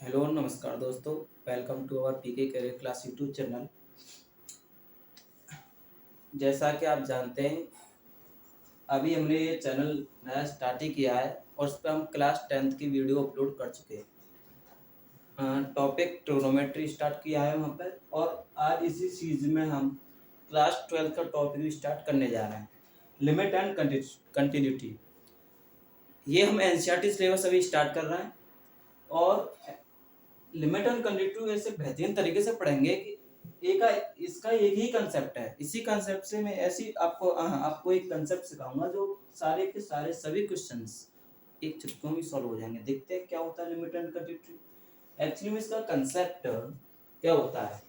Hello नमस्कार दोस्तों। Welcome to our PK career class YouTube channel. जैसा कि आप जानते हैं, अभी हमने ये चैनल नया स्टार्ट ही किया है और उस पर हम क्लास 10th की वीडियो अपलोड कर चुके हैं। टॉपिक ट्रिग्नोमेट्री स्टार्ट किया है वहाँ पर, और आज इसी चीज़ में हम क्लास 12 का टॉपिक भी स्टार्ट करने जा रहे हैं, लिमिट एंड कंटिन्यूटी। ये हम एनसीईआरटी सिलेबस अभी स्टार्ट कर रहे हैं और लिमिट एंड कंटिन्यूटी ऐसे बेहतरीन तरीके से पढ़ेंगे कि इसका एक ही कंसेप्ट है। इसी कंसेप्ट से मैं ऐसी आपको एक कंसेप्ट सिखाऊंगा जो सारे के सारे सभी क्वेश्चंस एक चुटकियों में सॉल्व हो जाएंगे। देखते हैं क्या होता है लिमिट एंड कंटिन्यूटी। एक्चुअली में इसका कंसेप्ट क्या होता है,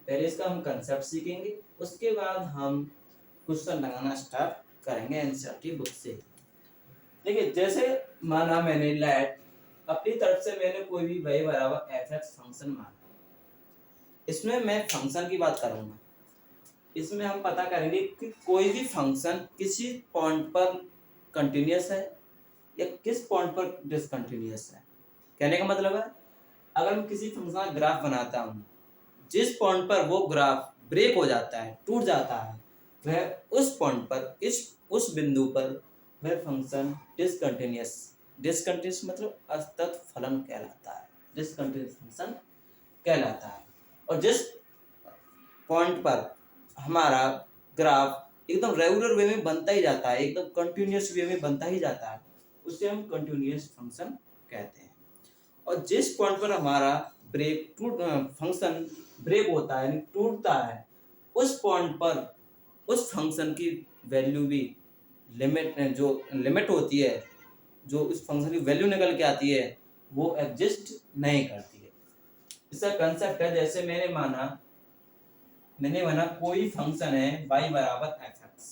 पहले इसका हम कंसेप्ट सीखेंगे, उसके बाद हम क्वेश्चन लगाना स्टार्ट करेंगे एनसीईआरटी बुक से। देखिए, जैसे माना मैंने लेट अपनी तरफ से मैंने कोई भी y बराबर fx फंक्शन माना। इसमें मैं फंक्शन की बात करूंगा। इसमें हम पता करेंगे कि कोई भी फंक्शन किसी पॉइंट पर कंटिन्यूअस है या किस पॉइंट पर डिसकंटिन्यूअस है। कहने का मतलब है, अगर मैं किसी फंक्शन का ग्राफ बनाता हूँ, जिस पॉइंट पर वो ग्राफ ब्रेक हो जाता है, टूट जाता है, वह उस पॉइंट पर उस बिंदु पर वह फंक्शन डिसकंटिन्यूअस मतलब असतत फलन कहलाता है, डिसकंटिन्यूअस फंक्शन कहलाता है। और जिस पॉइंट पर हमारा ग्राफ एकदम रेगुलर वे में बनता ही जाता है, एकदम कंटिन्यूअस वे में बनता ही जाता है, उसे हम कंटिन्यूअस फंक्शन कहते हैं। और जिस पॉइंट पर हमारा फंक्शन ब्रेक होता है यानी टूटता है, उस पॉइंट पर उस फंक्शन की वैल्यू भी लिमिट होती है, जो उस फंक्शन की वैल्यू निकल के आती है, वो एग्जिस्ट नहीं करती है। इसका कंसेप्ट है, जैसे मैंने माना कोई फंक्शन है y बराबर fx,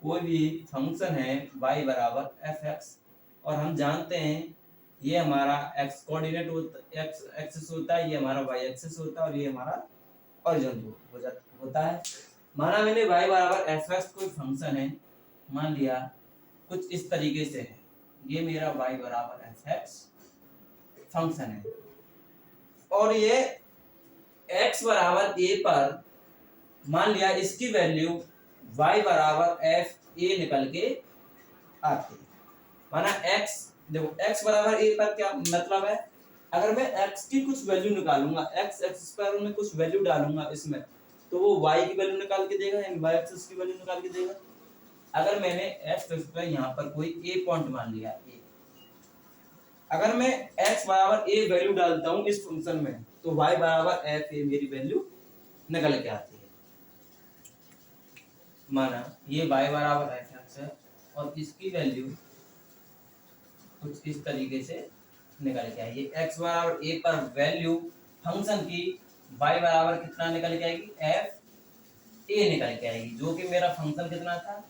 कोई भी फंक्शन है y बराबर fx, और हम जानते हैं ये हमारा x कोऑर्डिनेट x एक्सिस होता है, ये हमारा y एक्सिस होता है और ये हमारा ओरिजिन होता है। माना मैंने y बराबर fx कोई फंक्शन है, मान लिया कुछ इस तरीके से है, ये मेरा y बराबर fx फंक्शन है और ये x बराबर a पर मान लिया इसकी वैल्यू y बराबर f a निकल के आती है। माना x, देखो x बराबर a पर क्या मतलब है, अगर मैं x की कुछ वैल्यू निकालूंगा, x एक्सिस पर मैं कुछ वैल्यू डालूंगा इसमें, तो वो y की वैल्यू निकाल के देगा, यानी y एक्सिस की वैल्यू निकाल के देगा। अगर मैंने x एक्सिस पर यहाँ पर कोई a पॉइंट मान लिया a, अगर मैं x बराबर a वैल्यू डालता हूँ इस फंक्शन में, तो y बराबर f a मेरी वैल्यू निकल के आती है। माना ये y बराबर fx है और इसकी वैल्यू कुछ इस तरीके से निकल के आई। ये x बराबर a पर वैल्यू फंक्शन की y बराबर कितना निकल के आएगी, f a निकल के आएगी, जो कि मेरा फंक्शन कितना था,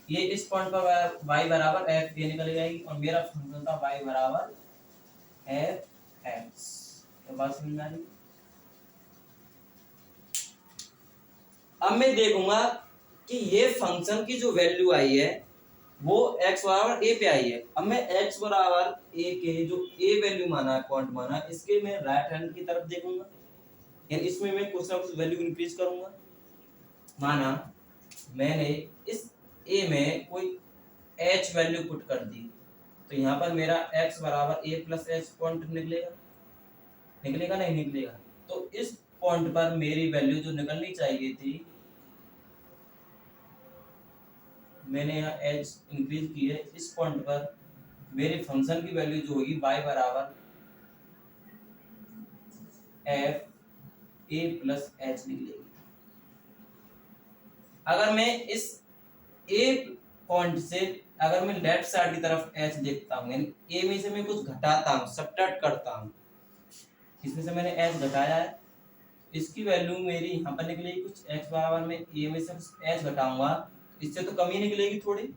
ये इस पॉइंट पर y बराबर f a निकल के आएगी और मेरा फंक्शन था y बराबर f x। तो बात समझ में आ रही। अब मैं देखूंगा कि ये फंक्शन की जो वैल्यू आई है वो x बराबर a पे आई है। अब मैं x बराबर a के जो a वैल्यू माना है, पॉइंट माना, इसके मैं राइट हैंड की तरफ देखूंगा, यानी इसमें मैं कुछ ना कुछ वैल्यू इंक्रीज करूंगा। माना मैंने इस a में कोई h वैल्यू पुट कर दी, तो यहाँ पर मेरा x बराबर a प्लस h पॉइंट निकलेगा नहीं निकलेगा। तो इस पॉइंट पर मेरी वैल्यू जो निकलनी चाहिए थी, मैंने यहाँ एच इंक्रीज की है, इस पॉइंट पर मेरे फंक्शन की वैल्यू जो होगी y बराबर f a प्लस h निकलेगी। अगर मैं इस a पॉइंट से अगर मैं लेफ्ट साइड की तरफ h देखता हूँ, यानी a में से मैं कुछ घटाता हूँ, सब्ट्रैक्ट करता हूँ, इसमें से मैंने h घटाया है, इसकी वैल्यू मेरी यहाँ पर निकलेगी कुछ x बराबर में a में से h घटाऊंगा, इससे तो कम ही निकलेगी थोड़ी,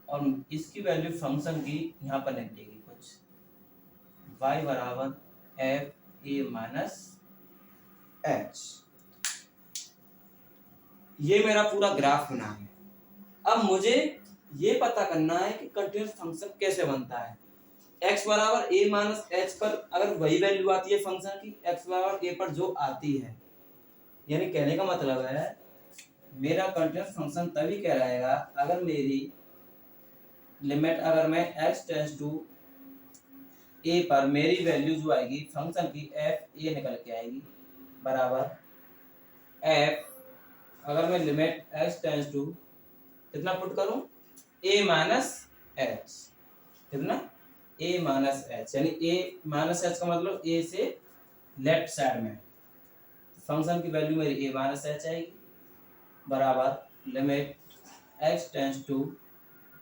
और इसकी वैल्यू फंक्शन की यहाँ पर निकलेगी कुछ y बराबर f a माइनस h। ये मेरा पूरा ग्राफ बना है। अब मुझे ये पता करना है कि कंटीन्यूअस फंक्शन कैसे बनता है। x बराबर a माइनस एच पर अगर वही वैल्यू आती है फंक्शन की x बराबर a पर जो आती है, यानी कहने का मतलब है मेरा कंटीन्यूअस फंक्शन तभी कहलाएगा अगर मेरी लिमिट, अगर मैं x टेंड्स टू a पर मेरी वैल्यू जो आएगी फंक्शन की f a निकल के आएगी बराबर f, अगर मैं लिमिट x टेंड्स टू कितना पुट करूं a माइनस एच, कितना a माइनस एच, यानी a माइनस एच का मतलब a से लेफ्ट साइड में फंक्शन की वैल्यू मेरी a माइनस एच आएगी बराबर limit x tends to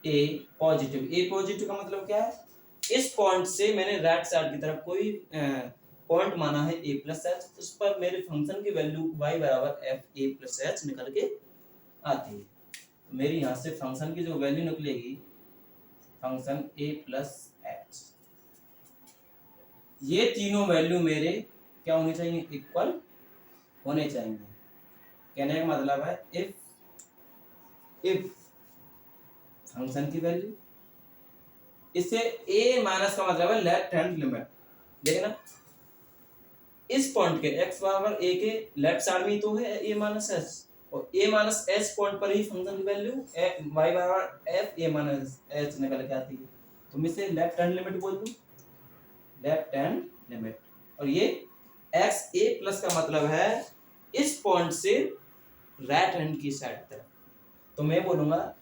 a positive. a positive का मतलब क्या है, इस पॉइंट से मैंने राइट साइड की तरफ कोई पॉइंट माना है a प्लस एच, उस पर मेरे फंक्शन की वैल्यू y बराबर एफ ए प्लस एच निकल के आती है। तो मेरी यहाँ से फंक्शन की जो वैल्यू निकलेगी फंक्शन a प्लस एच, ये तीनों वैल्यू मेरे क्या होनी चाहिए, इक्वल होने चाहिए। कहने का मतलब है इफ फंक्शन की वैल्यू, इससे a माइनस का मतलब है लेफ्ट हैंड लिमिट, देखना इस पॉइंट के x बराबर a के लेफ्ट साइड में तो है a माइनस एच, और a माइनस एच पॉइंट पर ही फंक्शन की वैल्यू y बराबर f a माइनस एच निकल के आती है, तो मैं इसे लेफ्ट हैंड लिमिट बोल दूं, लेफ्ट हैंड लिमिट। और ये x a प्लस का मतलब है इस पॉइंट से राइट हैंड की साइड तरफ, तो मैं बोलूंगा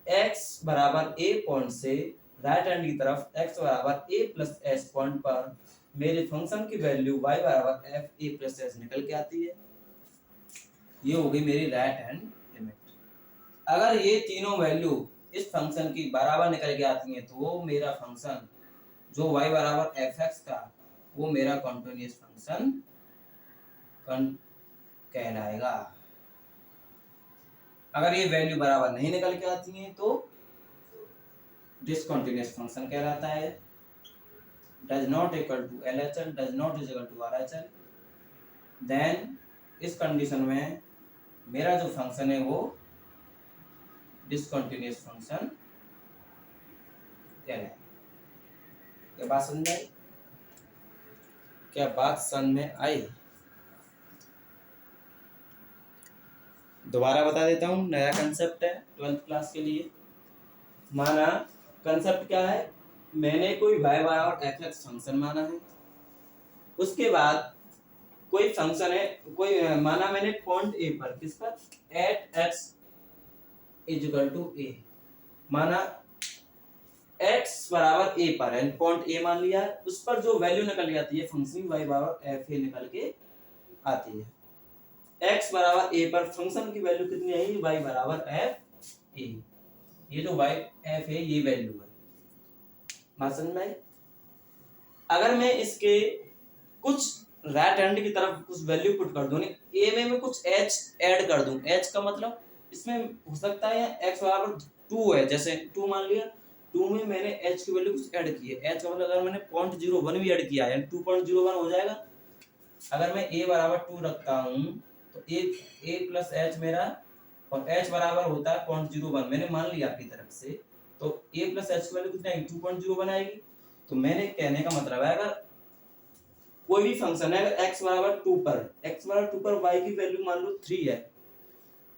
x बराबर a पॉइंट से राइट हैंड की तरफ x बराबर a प्लस एच पॉइंट पर मेरे फंक्शन की वैल्यू y बराबर एफ ए प्लस एच निकल के आती है। ये हो गई मेरी राइट हैंड लिमिट। अगर ये तीनों वैल्यू इस फंक्शन की बराबर निकल के आती हैं तो वो मेरा फंक्शन जो y बराबर एफ एक्स था वो मेरा कॉन्टिन्यूअस फंक्शन कहलाएगा। अगर ये वैल्यू बराबर नहीं निकल के आती हैं तो डिसकंटिन्यूअस फंक्शन कहलाता है। does not equal to LHL, does not is equal to RHL, then इस कंडीशन में मेरा जो फंक्शन है वो डिसकंटिन्यूअस फंक्शन कहलाएगा। क्या बात समझ में आई? क्या बात समझ में आई? दोबारा बता देता हूँ, नया कंसेप्ट है 12th क्लास के लिए। माना कंसेप्ट क्या है, मैंने कोई y बराबर एफ एक्स फंक्शन माना है, उसके बाद कोई फंक्शन है, कोई माना मैंने पॉइंट ए पर, किस पर, at X is equal to A, माना एक्स बराबर ए पर है, पॉइंट ए मान लिया, उस पर जो वैल्यू निकल के आती है फंक्शन y बराबर एफ ए निकल के आती है। x बराबर a पर फंक्शन की वैल्यू कितनी आई, y बराबर एफ ए, ये जो y एफ ए ये वैल्यू है। बात समझ में आई? अगर मैं इसके कुछ राइट हैंड की तरफ कुछ वैल्यू पुट कर दूं, a में मैं कुछ h ऐड कर दूं, h का मतलब इसमें हो सकता है x बराबर 2 है, जैसे 2 मान लिया, 2 में मैंने h की वैल्यू कुछ ऐड की है, h का मतलब अगर मैंने 0.01 भी ऐड किया है 2.01 हो जाएगा। अगर मैं a बराबर 2 रखता हूं तो a प्लस एच मेरा, और h बराबर होता है 0.01 मैंने मान लिया आपकी तरफ से, तो a प्लस एच की वैल्यू कितनी आएगी, 2.01 आएगी। तो मैंने कहने का मतलब है अगर कोई भी फंक्शन है, अगर x बराबर 2 पर, x बराबर 2 पर y की वैल्यू मान लो 3 है,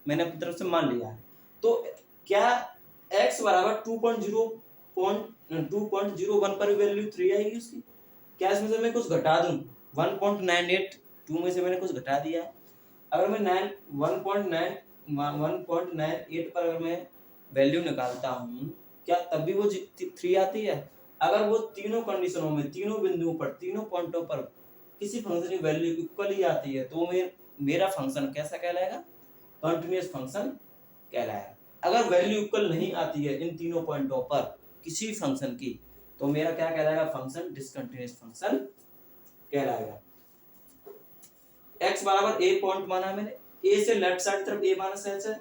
मैंने अपनी तरफ से मान लिया है, तो क्या x बराबर 2.01 पर वैल्यू 3 आएगी उसकी? क्या इसमें से मैं कुछ घटा दूं, 1.982 में से मैंने कुछ घटा दिया है, अगर मैं 1.98 पर अगर मैं वैल्यू निकालता हूँ, क्या तब भी वो 3 आती है? अगर वो तीनों कंडीशनों में, तीनों बिंदुओं पर, तीनों पॉइंटों पर किसी फंक्शन की वैल्यू इक्वल ही आती है तो मेरा फंक्शन कैसा कहलाएगा, कंटीन्यूअस फंक्शन कहलाएगा। अगर वैल्यू इक्वल नहीं आती है इन तीनों पॉइंटों पर किसी फंक्शन की, तो मेरा क्या कहलाएगा, फंक्शन डिसकंटीन्यूअस फंक्शन कहलाएगा। x बराबर a पॉइंट माना है मैंने, a से लेफ्ट साइड तरफ a माइनस एच है,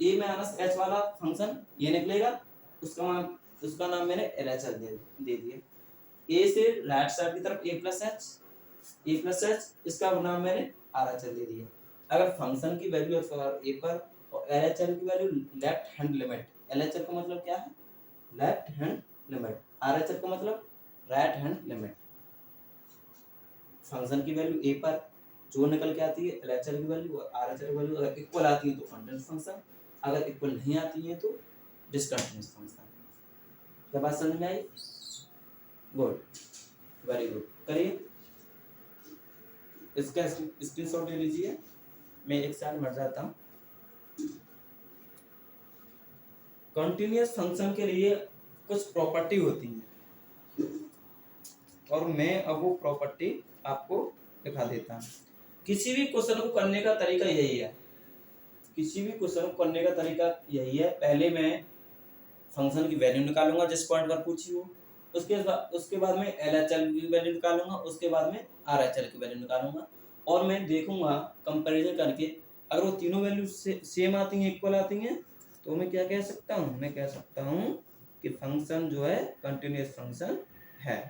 a माइनस एच वाला फंक्शन ये निकलेगा, उसका नाम मैंने LHL दे दिया। a से राइट साइड की तरफ a प्लस एच, इसका नाम मैंने RHL दे दिया। अगर फंक्शन की वैल्यू a पर और LHL की value left hand limit, LHL का मतलब क्या है, लेफ्ट हैंड लिमिट, RHL का मतलब राइट हैंड लिमिट। फंक्शन की वैल्यू ए पर जो निकल के आती है एलएचएल की वैल्यू और आरएचएल की वैल्यू अगर इक्वल आती है तो कंटीन्यूअस फंक्शन, अगर इक्वल नहीं आती है तो डिसकंटीन्यूअस फंक्शन। क्या बात समझ में आई? Good, very good. करिए, इसका स्क्रीनशॉट ले लीजिए, मैं एक साथ बढ़ जाता हूँ। कंटीन्यूअस फंक्शन के लिए कुछ प्रॉपर्टी होती है और मैं अब वो प्रॉपर्टी आपको दिखा देता हूँ। किसी भी क्वेश्चन को करने का तरीका यही है, किसी भी क्वेश्चन को करने का तरीका यही है। पहले मैं फंक्शन की वैल्यू निकालूंगा जिस पॉइंट पर पूछी हो, उसके बाद में एलएचएल की वैल्यू निकालूंगा, उसके बाद में आरएचएल की वैल्यू निकालूंगा और मैं देखूंगा कंपैरिजन करके, अगर वो तीनों वैल्यू सेम आती हैं, इक्वल आती हैं, तो मैं क्या कह सकता हूँ, मैं कह सकता हूँ कि फंक्शन जो है कंटिन्यूअस फंक्शन है।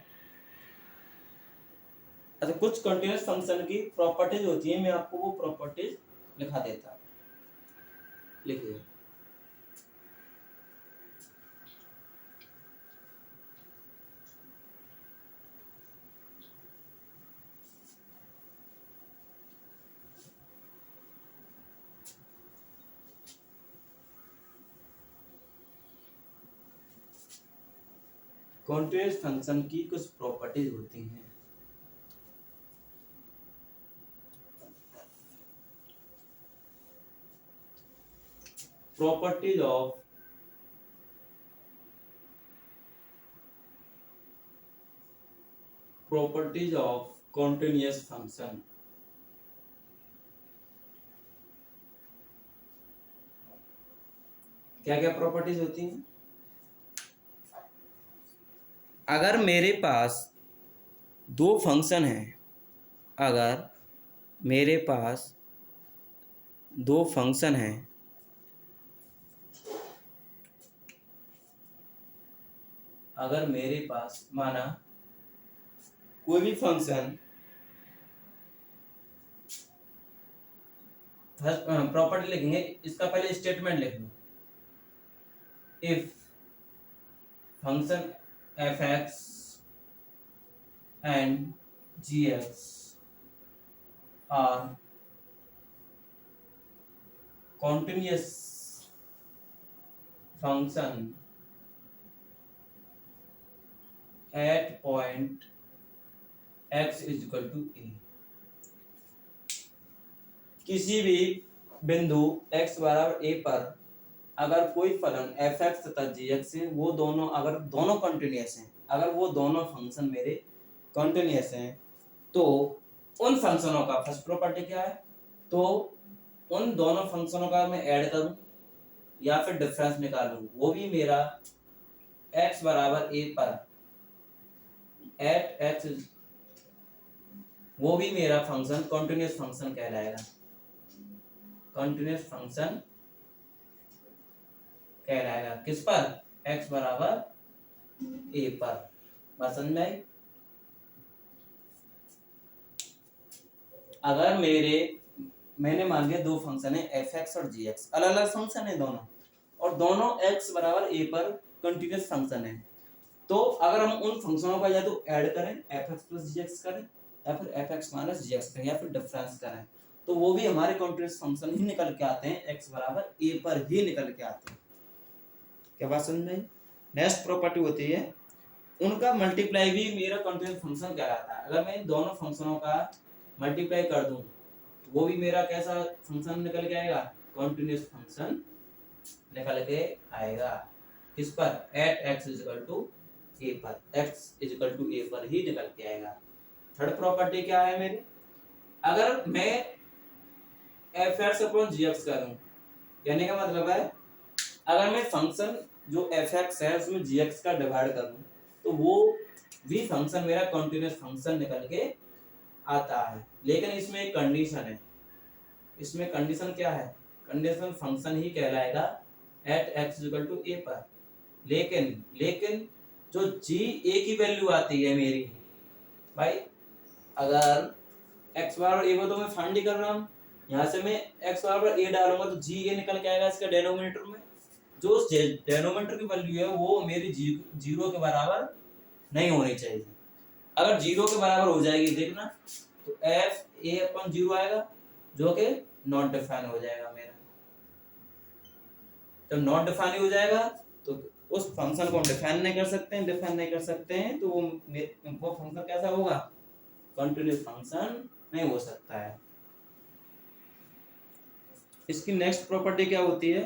अच्छा, कुछ कंटिन्यूअस फंक्शन की प्रॉपर्टीज होती है, मैं आपको वो प्रॉपर्टीज लिखा देता हूँ। लिखिए, कंटिन्यूअस फंक्शन की कुछ प्रॉपर्टीज होती हैं। Properties of continuous function। क्या क्या प्रॉपर्टीज होती हैं? अगर मेरे पास दो फंक्शन हैं, अगर मेरे पास दो फंक्शन हैं, अगर मेरे पास माना कोई भी फंक्शन, प्रॉपर्टी लिखेंगे, इसका पहले स्टेटमेंट लिख लो। If function F X and G X are continuous function at point x is equal to a। किसी भी बिंदु x बराबर a पर अगर कोई फलन एफ एक्स तथा जी एक्स है, वो दोनों अगर दोनों कंटिन्यूअस हैं, अगर वो दोनों फंक्शन मेरे कंटिन्यूअस हैं, तो उन फंक्शनों का फर्स्ट प्रॉपर्टी क्या है, तो उन दोनों फंक्शनों का मैं ऐड करूं या फिर डिफरेंस निकालूं, वो भी मेरा x बराबर a पर एट x, वो भी मेरा फंक्शन कंटिन्यूअस फंक्शन कहलाएगा, कंटिन्यूअस फंक्शन कहलाएगा। किस पर? x बराबर a पर। बात समझ में आई? अगर मैंने मान लिया दो फंक्शन है एफ एक्स और जी एक्स, अलग अलग फंक्शन है दोनों, और दोनों x बराबर a पर कंटिन्यूअस फंक्शन है, तो अगर हम उन फंक्शनों का या तो ऐड करें एफ एक्स प्लस जी एक्स करें, या फिर एफ एक्स माइनस जी एक्स करें, या फिर डिफरेंस करें, तो वो भी हमारे कंटिन्यूअस फंक्शन ही निकल के आते हैं, x बराबर a पर ही निकल के आते हैं। क्या बात समझ में? नेक्स्ट प्रॉपर्टी होती है उनका मल्टीप्लाई भी मेरा कंटिन्यूअस फंक्शन कहलाता है। अगर मैं इन दोनों फंक्शनों का मल्टीप्लाई कर दूं, वो भी मेरा कैसा फंक्शन निकल के आएगा? कंटिन्यूअस फंक्शन निकल के आएगा। किस पर? At x is equal to a पर, x is equal to a पर ही निकल के आएगा। थर्ड प्रॉपर्टी क्या है मेरी? अगर मैं एफ एक्स अपॉन जी एक्स करूं, कहने का मतलब है अगर मैं फंक्शन जो एफ एक्स है उसमें जी एक्स का डिवाइड करूं, तो वो भी फंक्शन मेरा कंटिन्यूअस फंक्शन निकल के आता है। लेकिन इसमें एक कंडीशन है, इसमें कंडीशन क्या है? कंडीशन फंक्शन ही कहलाएगा at x equal to a पर। लेकिन जो g a की वैल्यू आती है मेरी, भाई अगर x बराबर a को तो मैं फाइंड ही कर रहा हूँ, यहाँ से मैं x बराबर a डालूंगा तो g a निकल के आएगा इसका डेनोमिनेटर में। जो डेनोमिनेटर की वैल्यू है वो मेरी जीरो के बराबर नहीं होनी चाहिए। अगर 0 के बराबर हो जाएगी देखना, तो एफ ए अपन 0 आएगा, जो कि नॉट डिफाइन हो जाएगा मेरा। तो नॉट डिफाइन हो जाएगा तो उस फंक्शन को डिफाइन नहीं कर सकते हैं, डिफाइन नहीं कर सकते हैं तो वो फंक्शन कैसा होगा, कंटिन्यूअस फंक्शन नहीं हो सकता है। इसकी नेक्स्ट प्रॉपर्टी क्या होती है,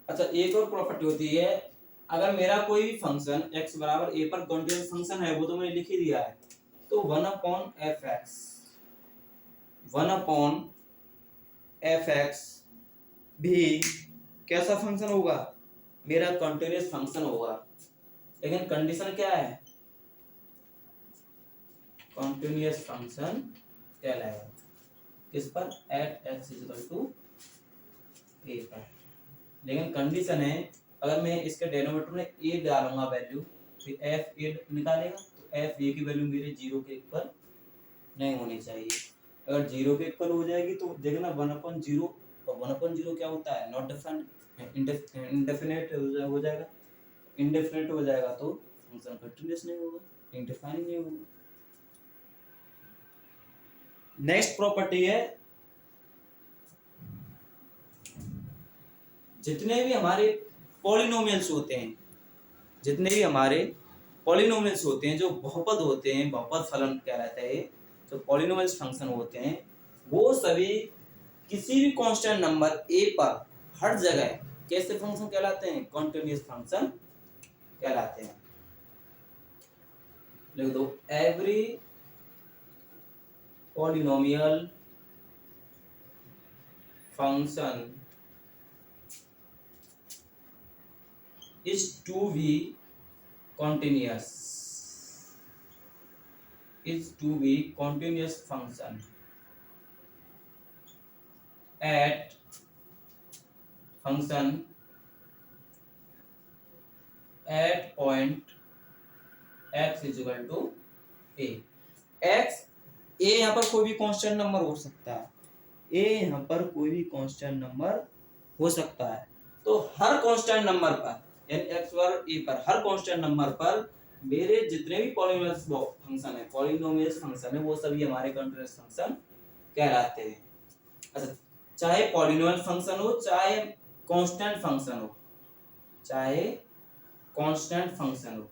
अच्छा एक और प्रॉपर्टी होती है, अगर मेरा कोई भी फंक्शन x बराबर a पर कंटिन्यूअस फंक्शन है, वो तो मैंने लिख ही दिया है, तो 1/f(x) भी कैसा फंक्शन होगा, मेरा कंटिन्यूअस फंक्शन होगा। लेकिन कंडीशन क्या है, कंटिन्यूअस फंक्शन कहलाएगा किस पर, एट x = a पर। लेकिन कंडीशन है, अगर मैं इसके डेनोमिनेटर में a डालूंगा वैल्यू, फिर f a निकालेगा, तो f a की वैल्यू मेरे 0 के इक्वल नहीं होनी चाहिए। अगर 0 के इक्वल हो जाएगी तो देखना 1/0, और 1/0 क्या होता है, नॉट डिफाइंड, इंडेफिनिट हो जाएगा। इंडेफिनिट हो जाएगा तो फंक्शन कंटीन्यूअस नहीं होगा, इंडिफाइन नहीं होगा। नेक्स्ट प्रॉपर्टी है, जितने भी हमारे पॉलिनोमियल्स होते हैं, जितने भी हमारे पॉलिनोमियल्स होते हैं, जो बहुपद होते हैं, बहुपद फलन कहलाता है, जो पॉलिनोमियल्स फंक्शन होते हैं, वो सभी किसी भी कांस्टेंट नंबर a पर हर जगह कैसे फंक्शन कहलाते हैं, कंटीन्यूअस फंक्शन कहलाते हैं। लिख दो, every polynomial function is to be continuous, is to be continuous function at function at point x = a। x a यहाँ पर कोई भी कांस्टेंट नंबर हो सकता है, a यहाँ पर कोई भी कांस्टेंट नंबर हो सकता है। तो हर कांस्टेंट नंबर पर यानी x पर a पर हर कांस्टेंट नंबर पर मेरे जितने भी पॉलिनोमियल्स फंक्शन है, पॉलिनोमियल्स फंक्शन है, वो सभी हमारे कंटीन्यूअस फंक्शन कहलाते हैं। अच्छा, चाहे पॉलिनोमियल फंक्शन हो, चाहे कांस्टेंट फंक्शन हो, चाहे कांस्टेंट फंक्शन हो,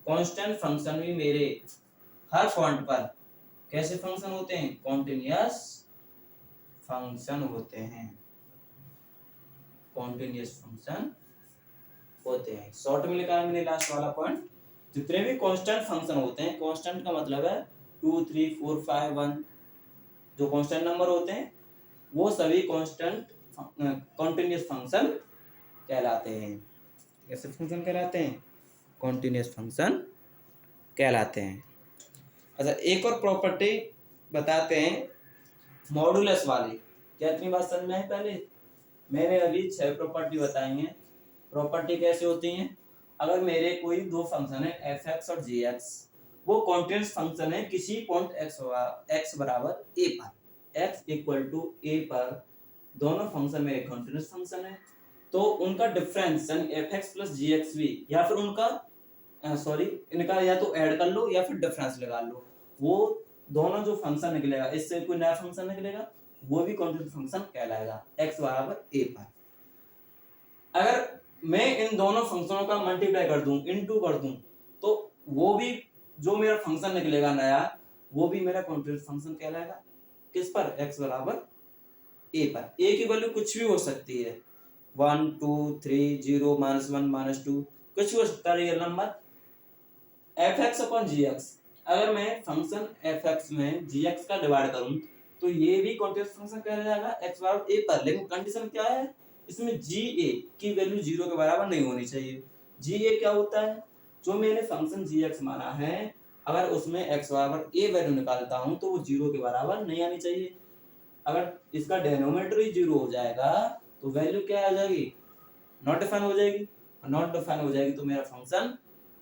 कांस्टेंट फंक्शन भी मेरे हर पॉइंट पर कैसे फंक्शन होते हैं, कंटीन्यूअस फंक्शन होते हैं, कंटीन्यूअस फंक्शन होते हैं। शॉर्ट में लिखा है मैंने लास्ट वाला पॉइंट, जितने भी कांस्टेंट फंक्शन होते हैं, कांस्टेंट का मतलब है 2 3 4 5 1, जो कांस्टेंट नंबर होते हैं वो सभी कांस्टेंट कंटीन्यूअस फंक्शन कहलाते हैं। कैसे फंक्शन कहलाते हैं, कंटीन्यूअस फंक्शन कहलाते हैं। अच्छा, एक और प्रॉपर्टी बताते हैं मॉडुलस वाली। क्या इतनी बात समझ में है, पहले मैंने अभी 6 प्रॉपर्टी बताई हैं। प्रॉपर्टी कैसे होती हैं, अगर मेरे कोई दो फंक्शन है f(x) और g(x), वो कंटीन्यूअस फंक्शन है किसी पॉइंट x बराबर a पर, x = a पर दोनों फंक्शन मेरे कंटीन्यूअस फंक्शन है, तो उनका डिफरेंस यानी f(x) + g(x) भी, या फिर उनका इनका या तो ऐड कर लो या फिर डिफरेंस लगा लो, वो दोनों जो फंक्शन निकलेगा, इससे कोई नया फंक्शन निकलेगा, वो भी कंटीन्यूअस फंक्शन कहलाएगा x बराबर a पर। अगर मैं इन दोनों फंक्शनों का मल्टीप्लाई कर दूं, इनटू कर दूं, तो वो भी जो मेरा फंक्शन निकलेगा नया, वो भी मेरा कंटीन्यूअस फंक्शन कहलाएगा। किस पर, x बराबर a पर। a की वैल्यू कुछ भी हो सकती है, 1 2 3 0 -1 -2, कुछ भी हो सकता है रियल नंबर। f(x/gx), अगर मैं फंक्शन f(x) में gx का डिवाइड करूं, तो ये भी कंटीन्यूअस फंक्शन कहलाएगा x बराबर a पर। लेकिन कंडीशन क्या है, इसमें ga की वैल्यू 0 के बराबर नहीं होनी चाहिए। ga क्या होता है, जो मैंने फंक्शन gx माना है, अगर उसमें x बराबर a वैल्यू निकालता हूं तो वो 0 के बराबर नहीं आनी चाहिए। अगर इसका डेनोमिनेटर ही 0 हो जाएगा तो वैल्यू क्या आ जाएगी, नॉट डिफाइन हो जाएगी। नॉट डिफाइन हो जाएगी तो मेरा फंक्शन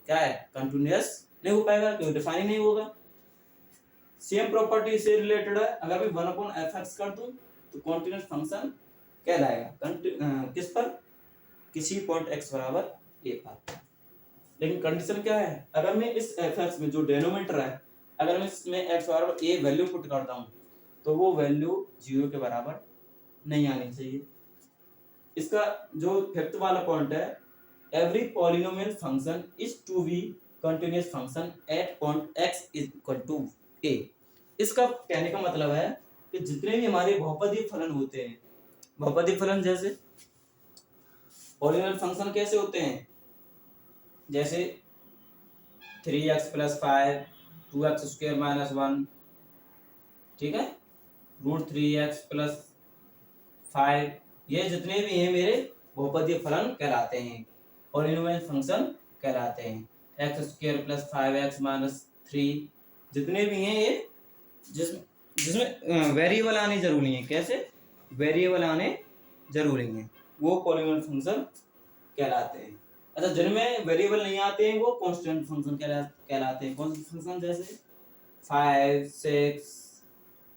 क्या है, कंटीन्यूअस नहीं हो पाएगा, क्योंकि डिफाइन नहीं होगा। सेम प्रॉपर्टी से रिलेटेड है, अगर मैं 1/f(x) कर दूं तो कंटीन्यूअस फंक्शन कहलाएगा किस पर, किसी पॉइंट x बराबर a पर। लेकिन कंडीशन क्या है, अगर मैं इस fx में जो डिनोमिनेटर है, अगर मैं इसमें x बराबर a वैल्यू पुट करता हूँ तो वो वैल्यू 0 के बराबर नहीं आनी चाहिए। इसका जो फिफ्थ वाला पॉइंट है, every polynomial function is to be continuous function at point x is equal to a। इसका कहने का मतलब है कि जितने भी हमारे बहुपदीय फलन होते हैं, बहुपदीय फलन जैसे पॉलिनोमियल फंक्शन कैसे होते हैं, जैसे 3x plus 5, 2x square minus 1, ठीक है, √3x प्लस 5, ये जितने भी हैं मेरे बहुपदीय फलन कहलाते हैं, पॉलिनोमियल फंक्शन कहलाते हैं। X square plus 5x minus 3, जितने भी हैं ये जिसमें वेरिएबल आने जरूरी है, कैसे वेरिएबल आने जरूरी है, वो पॉलिनोमियल फंक्शन कहलाते हैं। अच्छा, जिनमें वेरिएबल नहीं आते हैं वो कांस्टेंट फंक्शन कहलाते हैं। कौन से फंक्शन, जैसे 5, 6,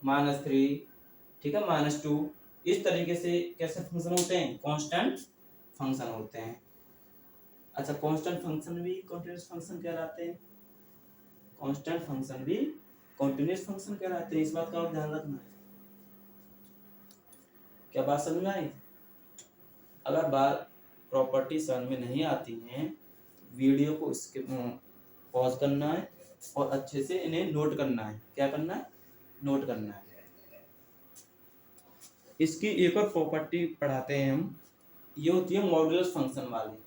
-3, ठीक है, -2, इस तरीके से कैसे फंक्शन होते हैं, कांस्टेंट फंक्शन होते हैं। अच्छा, कांस्टेंट फंक्शन भी कंटीन्यूअस फंक्शन कहलाते हैं, कांस्टेंट फंक्शन भी कंटीन्यूअस फंक्शन कहलाते हैं। इस बात का आप ध्यान रखना है। क्या बात समझ में आई? अगर बात प्रॉपर्टी समझ में नहीं आती है, वीडियो को स्किप पॉज करना है और अच्छे से इन्हें नोट करना है। क्या करना है? नोट करना है। इसकी एक और प्रॉपर्टी पढ़ाते हैं हम, ये होती है मॉड्यूलस फंक्शन वाली।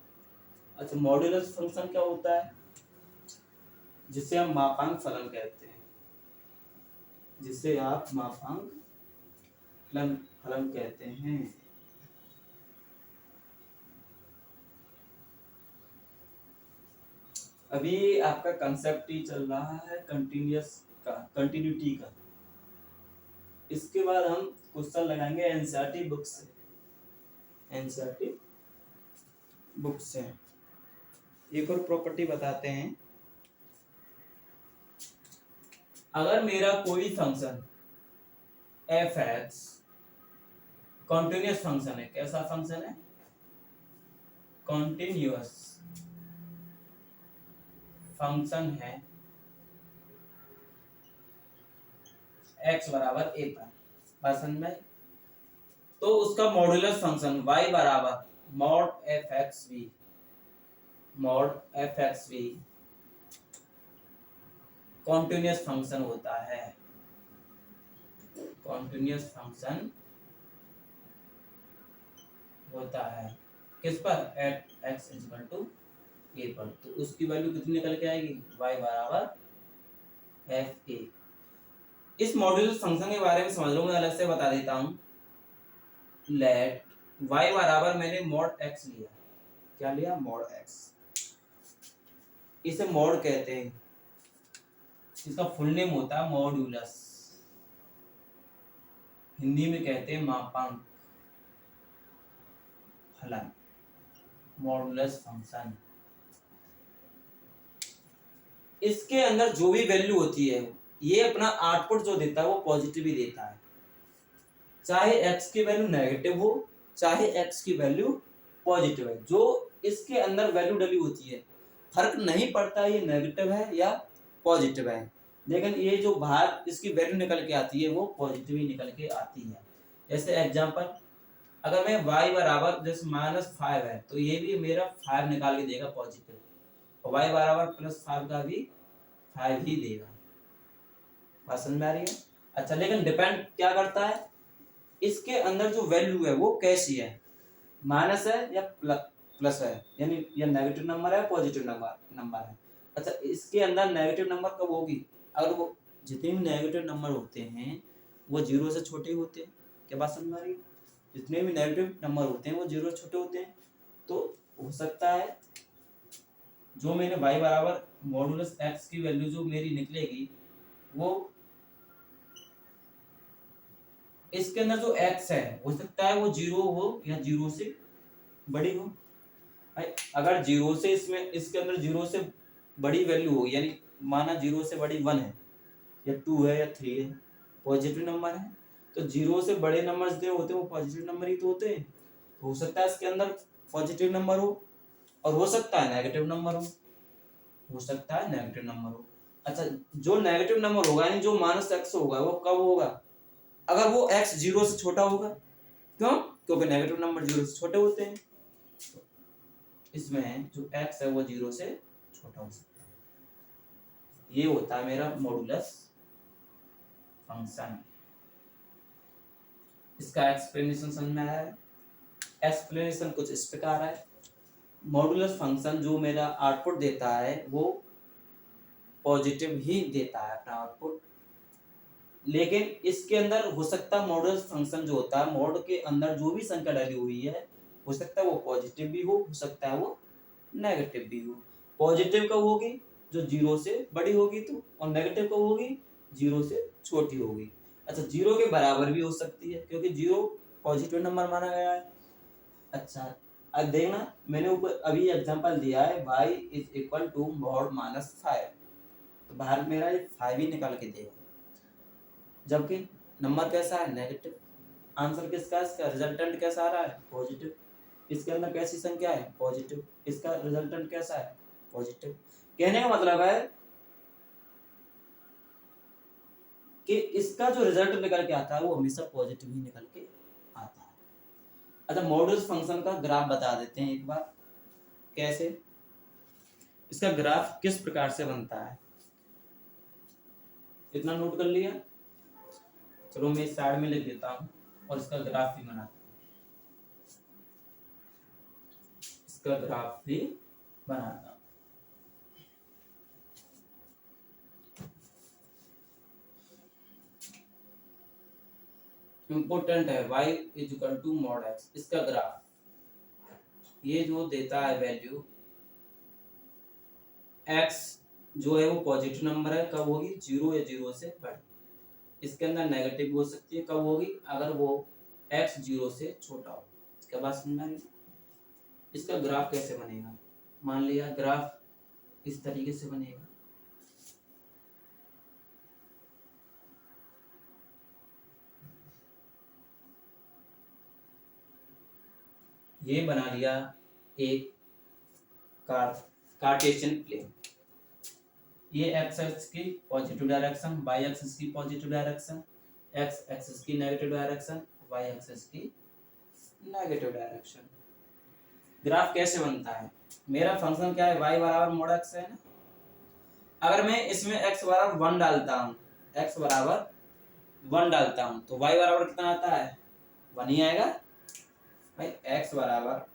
अच्छा, मॉड्यूलस फंक्शन क्या होता है? जिसे हम मापांक फलन कहते हैं, जिसे आप मापांक फलन कहते हैं। अभी आपका कंसेप्ट ही चल रहा है कंटिन्यूअस का, कंटिन्यूटी का। इसके बाद हम क्वेश्चन लगाएंगे एनसीईआरटी बुक से, एनसीईआरटी बुक से। एक और प्रॉपर्टी बताते हैं, अगर मेरा कोई फंक्शन f(x) कॉन्टिन्यूअस फंक्शन है, कैसा फंक्शन है? कॉन्टिन्यूअस फंक्शन है x बराबर a पर, पसंद में, तो उसका मॉड्यूलस फंक्शन y बराबर mod f(x)v, mod f(x)v continuous function होता है। कॉन्टिन्यूअस फंक्शन होता है किस पर? At x equal to a पर। तो उसकी वैल्यू कितनी निकल के आएगी? y बराबर fa। इस मॉड्यूलस फंक्शन के बारे में समझ लो, मैं अलग से बता देता हूँ। लेट y बराबर मैंने मॉड x लिया, क्या लिया? Mod x। इसे मॉड कहते हैं, इसका फुल नेम होता है मॉड्यूलस, हिंदी में कहते हैं मापांक फलन, मॉड्यूलस फंक्शन। इसके अंदर जो भी वैल्यू होती है, ये अपना आउटपुट जो देता है वो पॉजिटिव ही देता है, चाहे x की वैल्यू नेगेटिव हो चाहे x की वैल्यू पॉजिटिव है। जो इसके अंदर वैल्यू डली होती है, फर्क नहीं पड़ता ये नेगेटिव है या पॉजिटिव है, लेकिन ये जो बाहर इसकी वैल्यू निकल के आती है वो पॉजिटिव ही निकल के आती है। जैसे एग्जांपल, अगर मैं y बराबर जैसे -5 है तो ये भी मेरा 5 निकाल के देगा पॉजिटिव, और y बराबर +5 का भी 5 ही देगा। बात समझ में आ रही है? अच्छा, लेकिन डिपेंड क्या करता है, इसके अंदर जो वैल्यू है वो कैसी है, माइनस है या प्लस है, यानी या नेगेटिव नंबर है पॉजिटिव नंबर है। अच्छा, इसके अंदर नेगेटिव नंबर कब होगी? अगर वो जितने भी नेगेटिव नंबर होते हैं वो 0 से छोटे होते हैं। क्या बात समझ में आ रही है? जितने भी नेगेटिव नंबर होते हैं वो 0 से छोटे होते हैं। तो हो सकता है जो मैंने y बराबर मॉडुलस x की वैल्यू जो मेरी निकलेगी वो इसके अंदर जो x है हो सकता है वो 0 हो या 0 से बड़ी हो। अगर 0 से इसके अंदर 0 से बड़ी वैल्यू हो, यानी माना 0 से बड़ी 1 है या 2 है या 3 है, पॉजिटिव नंबर है, तो 0 से बड़े नंबर्स जो होते हैं वो पॉजिटिव नंबर ही तो होते हैं। तो हो सकता है इसके अंदर पॉजिटिव नंबर हो और हो सकता है नेगेटिव नंबर हो। हो सकता है नेगेटिव नंबर हो। अच्छा, जो नेगेटिव नंबर होगा यानी जो माइनस एक्स होगा वो कब होगा? अगर वो एक्स जीरो से छोटा होगा। क्यों? क्योंकि नेगेटिव नंबर जीरो से छोटे होते हैं। इसमें जो एक्स है वो जीरो से छोटा हो सकता है। ये होता है मेरा मॉडुलस फंक्शन। इसका एक्सप्लेनेशन समझ में आया है? एक्सप्लेनेशन कुछ इस प्रकार है। मॉडुलस फंक्शन जो मेरा आउटपुट देता है वो पॉजिटिव ही देता है अपना आउटपुट, लेकिन इसके अंदर हो सकता है मॉडुलस फंक्शन जो होता है मॉड के अंदर जो भी संख्या डाली हुई है हो सकता है वो पॉजिटिव भी हो सकता है वो नेगेटिव भी हो। पॉजिटिव कब होगी? जो जीरो से बड़ी होगी तो, और नेगेटिव कब होगी? जीरो से छोटी होगी। अच्छा, जीरो के बराबर भी हो सकती है क्योंकि जीरो पॉजिटिव नंबर माना गया है। अच्छा, अब देखना मैंने ऊपर अभी एग्जांपल दिया है y is equal to mod minus 5, तो बाहर मेरा ये 5 ही निकाल के देगा, जबकि नंबर कैसा है? नेगेटिव। आंसर किसका? इसका रिजल्टेंट कैसा आ रहा है? पॉजिटिव। इसके अंदर कैसी संख्या है? पॉजिटिव। इसका रिजल्टेंट कैसा है? पॉजिटिव। कहने का मतलब है कि इसका जो रिजल्ट निकल के आता है वो हमेशा पॉजिटिव ही निकल के आता है। अच्छा, मॉडुलस फंक्शन का ग्राफ बता देते हैं एक बार कैसे, इसका ग्राफ किस प्रकार से बनता है। इतना नोट कर लिया? चलो मैं इस साइड में लिख देता हूँ और इसका ग्राफ भी बनाता हूँ। इसका ग्राफ भी बनाता हूँ। इम्पोर्टेंट है y is equal to mod x, इसका ग्राफ ये जो देता है वैल्यू x जो है वो पॉजिटिव नंबर है, कब होगी? जीरो या जीरो से बड़ी। इसके अंदर नेगेटिव हो सकती है, कब होगी? अगर वो x जीरो से छोटा हो। इसके बाद समझ में आएगी? इसका ग्राफ कैसे बनेगा? मान लिया ग्राफ इस तरीके से बनेगा। ये बना लिया एक कार्टेशियन प्लेन। ये एक्स एक्सिस की पॉजिटिव डायरेक्शन, वाई एक्सिस की पॉजिटिव डायरेक्शन, एक्स एक्सिस की नेगेटिव डायरेक्शन, वाई एक्सिस की नेगेटिव डायरेक्शन। ग्राफ कैसे बनता है? मेरा फंक्शन क्या है? y बराबर मॉड x है ना। अगर मैं इसमें x बराबर 1 डालता हूँ, x बराबर 1 डालता हूँ तो y बराबर कितना आता है? 1 ही आएगा भाई। x बराबर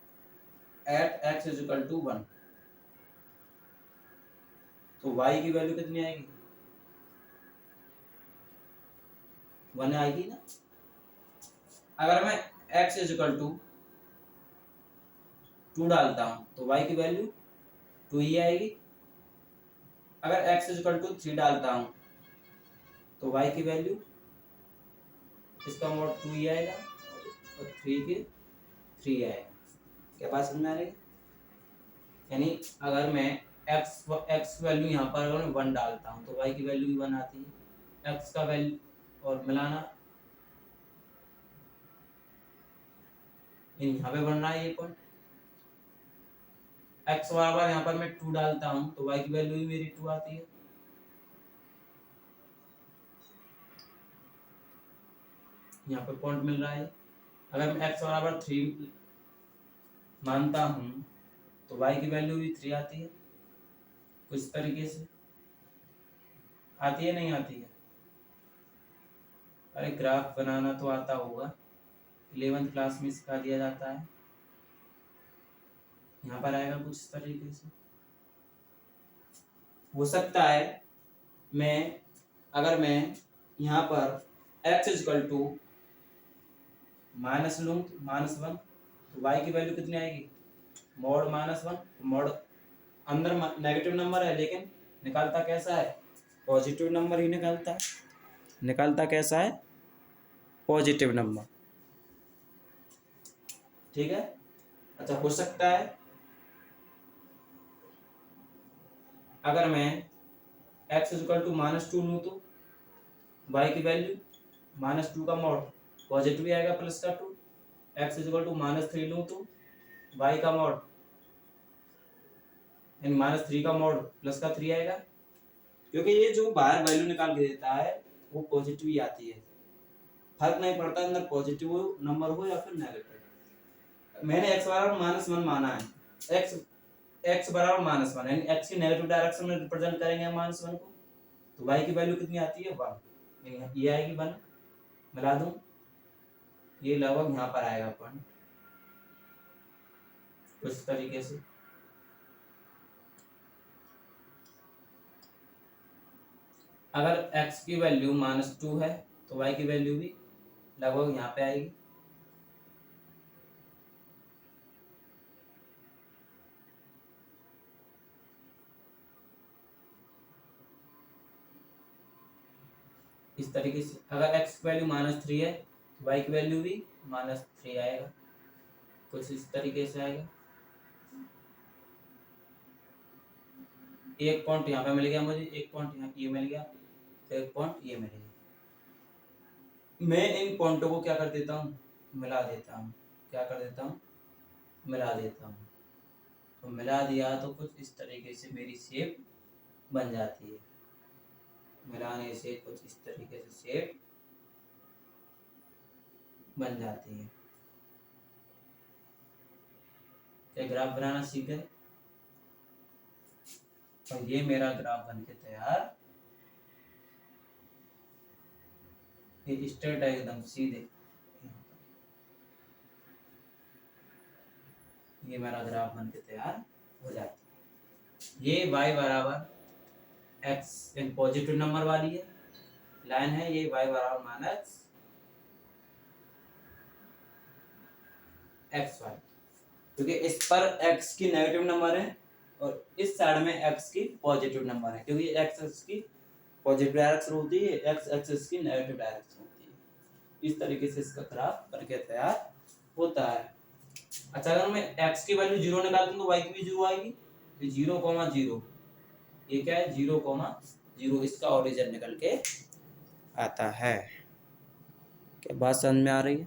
at x is equal to 1 तो y की वैल्यू कितनी आएगी? 1 आएगी ना। अगर मैं x इज इक्वल टू 2 डालता हूँ तो y की वैल्यू 2 ही आएगी। अगर x इज इक्वल टू 3 डालता हूँ तो y की वैल्यू इसका मोड 2 ही आएगा और 3 के 3 आएगा। क्या बात समझ में आ रही है? यानी अगर मैं x वैल्यू यहाँ पर अगर मैं 1 डालता हूँ तो y की वैल्यू भी 1 आती है। x का वैल्यू और मिलाना यहाँ पे बन रहा है ये पॉइंट। x बराबर यहाँ पर मैं 2 डालता हूँ तो y की वैल्यू भी मेरी 2 आती है। यहाँ पे पॉइंट मिल रहा है। अगर मैं x बराबर 3 मानता हूँ तो y की वैल्यू भी 3 आती है। कुछ तरीके से आती है, नहीं आती है? अरे ग्राफ बनाना तो आता होगा, 11th क्लास में सिखा दिया जाता है। यहाँ पर आएगा कुछ इस तरीके से। हो सकता है अगर मैं यहाँ पर x is equal to minus लूँ -1 तो y की वैल्यू कितनी आएगी? मॉड -1। मॉड अंदर नेगेटिव नंबर है लेकिन निकालता कैसा है? पॉजिटिव नंबर ही निकालता है। निकालता कैसा है? Positive number. ठीक है। अच्छा, हो सकता है अगर मैं x इज इक्वल टू -2 लूँ तो y की वैल्यू -2 का मॉड पॉजिटिव ही आएगा प्लस का 2। x इज इक्वल टू -3 लूँ तो y का मॉड यानी -3 का मॉड प्लस का 3 आएगा, क्योंकि ये जो बाहर वैल्यू निकाल के देता है वो पॉजिटिव ही आती है, फर्क नहीं पड़ता अंदर पॉजिटिव नंबर हो या फिर नेगेटिव। मैंने x बराबर -1 माना है, x बराबर -1 यानी x की नेगेटिव डायरेक्शन में रिप्रेजेंट करेंगे हम -1 को, तो y की वैल्यू कितनी आती है 1, ये आएगी 1, मिला दूं, ये लगभग यहाँ पर आएगा पॉइंट कुछ तरीके से। अगर x की वैल्यू -2 है तो y की वैल्यू भी लगभग यहाँ पे आएगी। इस तरीके से अगर x की वैल्यू -3 है तो y की वैल्यू भी -3 आएगा, कुछ इस तरीके से आएगा। एक पॉइंट यहाँ पे मिल गया मुझे, एक पॉइंट यहाँ ये मिल गया, तो एक पॉइंट ये मिल गया। मैं इन पॉइंटों को क्या कर देता हूँ, मिला देता हूँ, क्या कर देता हूँ, मिला देता हूँ। तो मिला दिया तो कुछ इस तरीके से मेरी शेप बन जाती है, मिलाने से कुछ इस तरीके से शेप बन जाती है। ये ग्राफ बनाना सीख गए, और ये मेरा ग्राफ बन के तैयार, ये स्ट्रेट है एकदम सीधे, ये मेरा ग्राफ बन के तैयार हो जाता है। ये y बराबर x इन पॉजिटिव नंबर वाली है लाइन है, ये y बराबर -xy, क्योंकि इस पर x की नेगेटिव नंबर है और इस साइड में x की पॉजिटिव नंबर है, क्योंकि x एक्सिस की पॉजिटिव डायरेक्शन होती है, x एक्सिस की नेगेटिव डायरेक्शन होती है। इस तरीके से इसका ग्राफ बनके तैयार होता है। अच्छा, अगर मैं x की वैल्यू 0 निकाल दूं तो y की भी 0 आएगी, तो 0,0 ये क्या है 0,0, इसका ओरिजिन निकल के आता है। क्या बात समझ में आ रही है?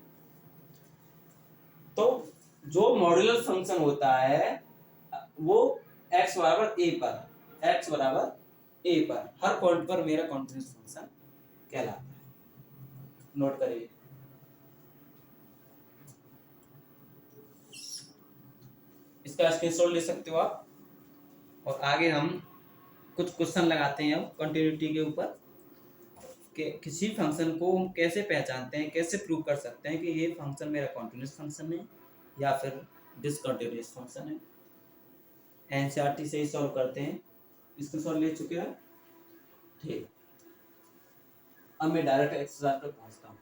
तो जो मॉड्यूलर फंक्शन होता है वो x बराबर a पर हर पॉइंट पर मेरा कॉन्टिन्यूअस फंक्शन कहलाता है। नोट करिए, इसका स्क्रीनशॉट ले सकते हो आप। और आगे हम कुछ क्वेश्चन लगाते हैं अब कंटिन्यूटी के ऊपर, कि किसी फंक्शन को हम कैसे पहचानते हैं, कैसे प्रूव कर सकते हैं कि ये फंक्शन मेरा कॉन्टिन्यूअस फंक्शन है या फिर डिसकंटिन्यूअस फंक्शन है। एनसीईआरटी से ही सॉल्व करते हैं, इसको सॉल्व ले चुके हैं, ठीक। अब मैं डायरेक्ट एक्सरसाइज पर पहुंचता हूँ।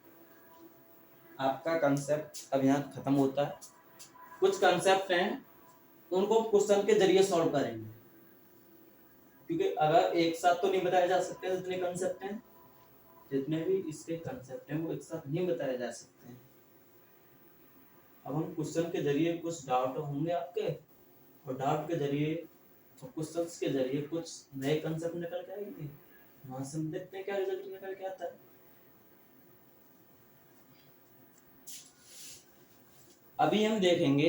आपका कंसेप्ट अब यहाँ खत्म होता है। कुछ कंसेप्ट हैं उनको क्वेश्चन के जरिए सॉल्व करेंगे, क्योंकि अगर एक साथ तो नहीं बताए जा सकते, जितने कंसेप्ट हैं, जितने भी इसके कंसेप्ट हैं वो एक साथ नहीं बताए जा सकते हैं। अब हम क्वेश्चन के जरिए कुछ डाउट होंगे आपके, और डाउट के जरिए और क्वेश्चंस के जरिए कुछ नए कंसेप्ट निकल के आएंगे, वहां से हम देखते हैं क्या रिजल्ट निकल के आता है। अभी हम देखेंगे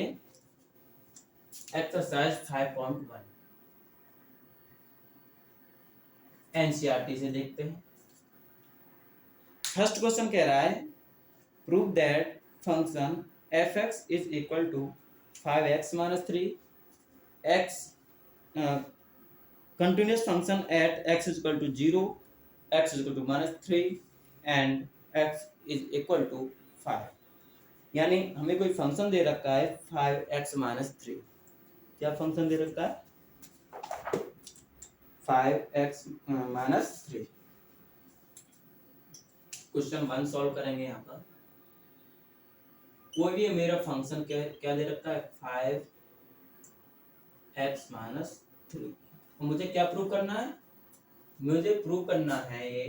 एक्सरसाइज 5.1 एनसीईआरटी से देखते हैं। फर्स्ट क्वेश्चन कह रहा है prove that function f(x) is equal to 5x - 3 x continuous function at x is equal to 0, x is equal to -3 and x is equal to 5। यानी हमें कोई फंक्शन दे रखा है 5x - 3। क्या फंक्शन दे रखा है 5x - 3। क्वेश्चन 1 सॉल्व करेंगे। यहाँ पर कोई भी मेरा फंक्शन क्या दे रखा है 5x - 3। मुझे क्या प्रूव करना है, मुझे प्रूव करना है ये,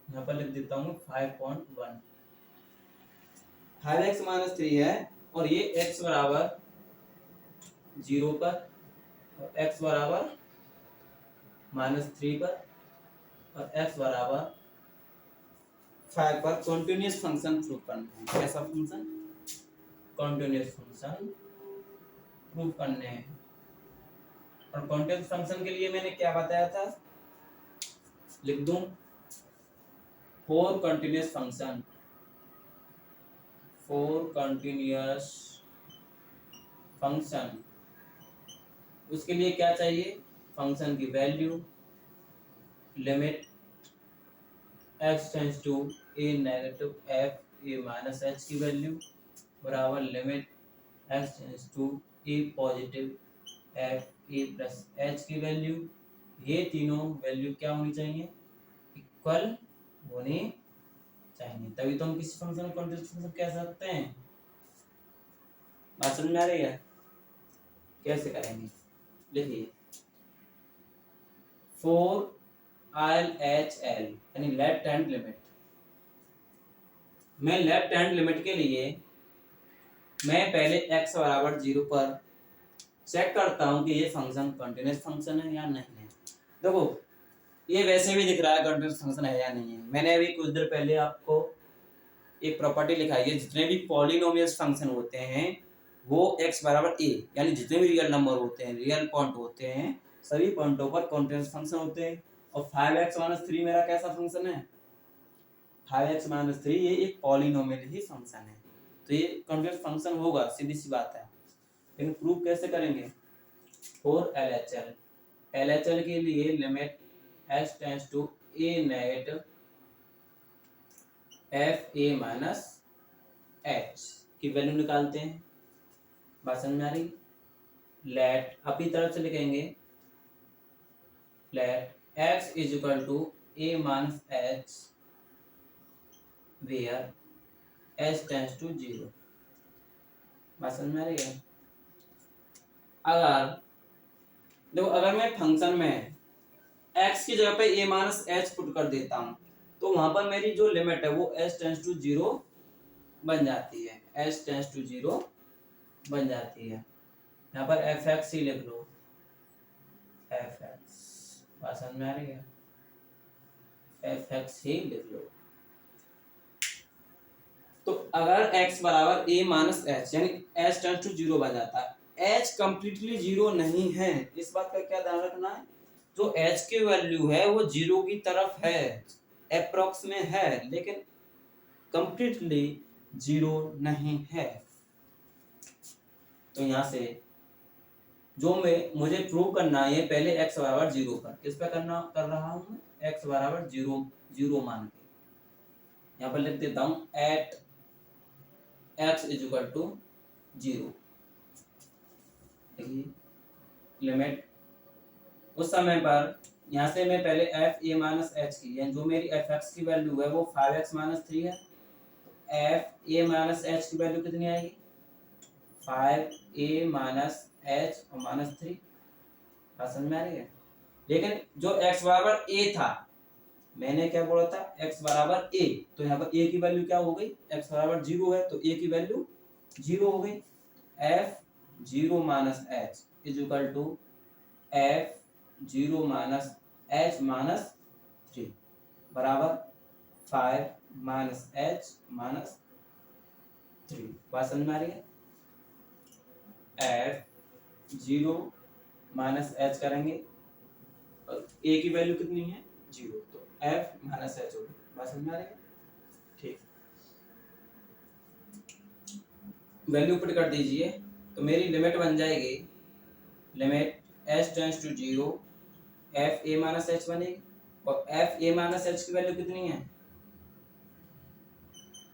यहाँ पर लिख देता हूँ 5.1। 5x - 3 है और ये x बराबर 0 पर और x बराबर -3 पर और x बराबर 5 पर कॉन्टिन्यूअस फंक्शन प्रूव करना है। कैसा फंक्शन, कॉन्टिन्यूअस फंक्शन प्रूव करने हैं। और कॉन्टिन्यूस फंक्शन के लिए मैंने क्या बताया था, लिख दूं, for continuous function, for continuous function, उसके लिए क्या चाहिए, फंक्शन की value, limit x tends to a negative f a minus h की वैल्यू बराबर limit x tends to a positive f a plus h की वैल्यू। ये तीनों वैल्यू क्या होनी चाहिए, इक्वल होनी चाहिए, तभी तो हम किसी फंक्शन को कंटिन्यूस फंक्शन कह सकते हैं। बात समझ में आ रही है, कैसे करेंगे, लिखिए, फोर LHL यानी लेफ्ट हैंड लिमिट। मैं लेफ्ट हैंड लिमिट के लिए मैं पहले x बराबर 0 पर चेक करता हूं कि ये फंक्शन कंटिन्यूस फंक्शन है या नहीं है। देखो ये वैसे भी दिख रहा है कंटिन्यूस फंक्शन है या नहीं है। मैंने अभी कुछ देर पहले आपको एक प्रॉपर्टी लिखाई है, जितने भी पॉलिनोमियल्स फंक्शन होते हैं वो x बराबर a यानी जितने भी रियल नंबर होते हैं, रियल पॉइंट होते हैं, सभी पॉइंटों पर कंटिन्यूस फंक्शन होते हैं। और 5x-3 मेरा कैसा फंक्शन है, 5x-3 ये एक पॉलिनोमियल ही फंक्शन है, तो ये कंटिन्यूस फंक्शन होगा, सीधी सी बात है। लेकिन प्रूफ कैसे करेंगे, फॉर LHL के लिए limit x tends to a negative f a minus h की वैल्यू निकालते हैं। बात समझ में आ रही, लेट अपनी तरफ से लिखेंगे, let x is equal to a minus h where h tends to 0। बात समझ में आ रही है। अगर देखो अगर मैं फंक्शन में x की जगह पे a माइनस एच पुट कर देता हूं तो वहां पर मेरी जो लिमिट है वो h टेंस टू 0 बन जाती है, h टेंस टू 0 बन जाती है। यहाँ पर fx ही लिख लो, fx। बात समझ में आ रही है, fx ही लिख लो। तो अगर x बराबर a माइनस एच यानी h टेंस टू 0 बन जाता है, h कंप्लीटली 0 नहीं है, इस बात का क्या ध्यान रखना है, जो h की वैल्यू है वो 0 की तरफ है, अप्रोक्स में है, लेकिन कंप्लीटली 0 नहीं है। तो यहाँ से जो मुझे प्रूव करना है, पहले x बराबर 0 पर किस पे कर रहा हूँ मैं, x बराबर 0 मान के यहाँ पर लिख देता हूँ at x is equal to 0। Limit उस समय पर यहाँ से मैं पहले एफ ए माइनस एच की यानी जो मेरी एफ एक्स की वैल्यू है वो 5x-3 है, तो एफ ए माइनस एच की वैल्यू कितनी आएगी, 5a माइनस एच और माइनस 3। समझ में आ रही है। लेकिन जो x बराबर a था, मैंने क्या बोला था, x बराबर a, तो यहाँ पर a की वैल्यू क्या हो गई, x बराबर 0 है तो a की वैल्यू 0 हो गई। f 0 minus h is equal to f 0 minus h minus 3 बराबर 5 माइनस एच माइनस 3। बात समझ में आ रही है। f 0 माइनस एच करेंगे और a की वैल्यू कितनी है 0, तो f माइनस एच होगी। बात समझ में आ रही है, ठीक। वैल्यू पुट कर दीजिए तो मेरी लिमिट बन जाएगी, limit h tends to 0 f a minus h बनेगी, और एफ ए माइनस एच की वैल्यू कितनी है,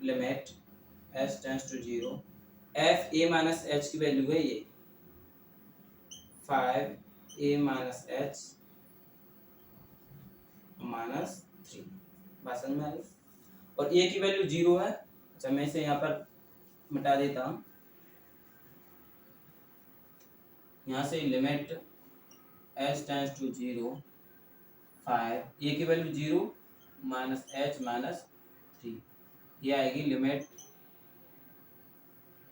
limit h tends to 0 f a minus h की वैल्यू है ये 5a माइनस एच माइनस 3। बात समझ में आ रही, और a की वैल्यू 0 है। अच्छा मैं इसे यहाँ पर मिटा देता हूँ, यहाँ से limit h tends to 0 5 a की वैल्यू 0 माइनस एच माइनस 3, ये आएगी लिमिट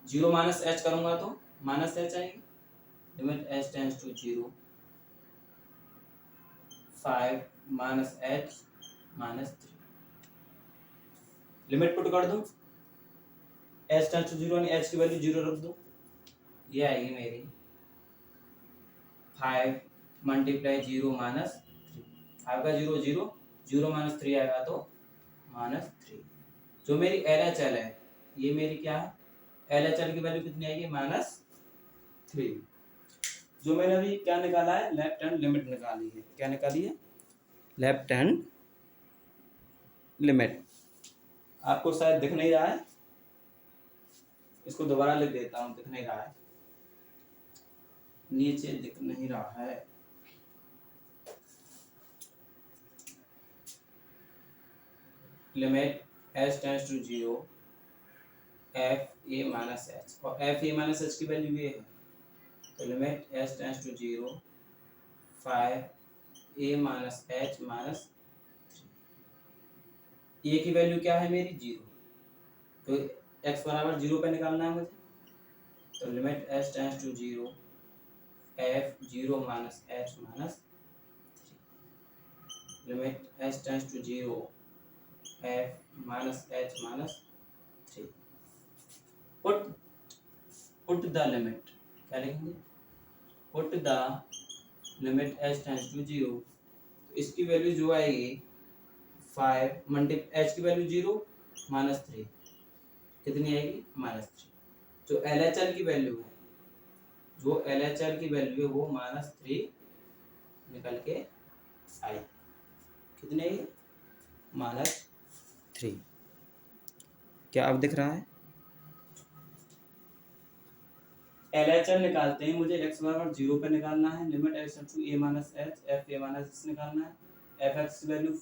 0 माइनस एच करूंगा तो माइनस एच आएगी, limit h tends to 0 5 minus h minus 3। Limit put कर दूं, h टेंस टू 0 यानी h की वैल्यू 0 रख दो, ये आएगी मेरी 5 मल्टीप्लाई 0 माइनस 3 आपका 0 0 0 माइनस 3 आएगा तो -3। जो मेरी LHL है ये मेरी क्या है, LHL की वैल्यू कितनी आएगी -3। जो मैंने अभी क्या निकाला है, लेफ्ट हैंड लिमिट निकाली है। क्या निकाली है, लेफ्ट हैंड लिमिट। आपको शायद दिख नहीं रहा है, इसको दोबारा लिख देता हूँ, दिख नहीं रहा है, नीचे दिख नहीं रहा है। Limit h tends to 0 f a minus h, और f a माइनस h की वैल्यू ये है, तो limit h tends to 0 5 a minus h minus 3। a की वैल्यू क्या है मेरी 0, तो x बराबर 0 पे निकालना है मुझे, तो limit h tends to 0 f 0 minus h minus 3। Limit h tends to 0 f minus h minus 3। Put the limit, क्या लिखेंगे, put the limit h tends to 0, तो इसकी वैल्यू जो आएगी 5 मल्टीप्लाई h की वैल्यू 0 माइनस 3 कितनी आएगी -3। जो LHL की वैल्यू है, जो LHL की वैल्यू है वो -3 निकल के आई, कितनी आई -3। क्या अब दिख रहा है, LHL निकालते हैं, मुझे x बराबर 0 पे निकालना है, limit x to a minus h f a minus h निकालना है। f x की वैल्यू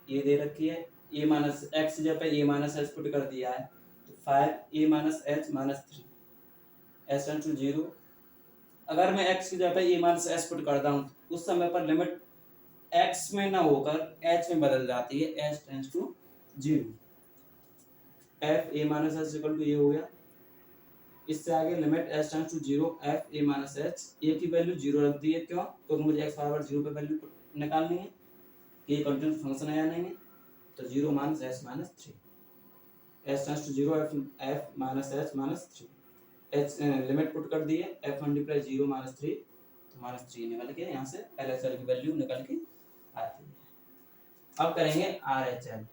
ये दे रखी है, a माइनस x जब पे a माइनस h पुट कर दिया है, तो 5 a minus h minus 3 h to 0। अगर मैं x की जगह पे a माइनस h पुट करता हूँ, उस समय पर लिमिट x में ना होकर h में बदल जाती है, h tends to 0। f a minus h equal to ये हो गया, इससे आगे limit h tends to 0 f a minus h, a की वैल्यू 0 रख दी है, क्यों, क्योंकि मुझे x बराबर 0 पे वैल्यू निकालनी है, ये कंटीन्यूअस फंक्शन है या नहीं है, तो 0 minus h minus 3, h tends to 0 f minus h minus 3, h limit put कर दी है, f मल्टीप्लाई 0 माइनस 3, तो माइनस 3 निकल के यहाँ से LHL की वैल्यू निकल के आती है। अब करेंगे RHL,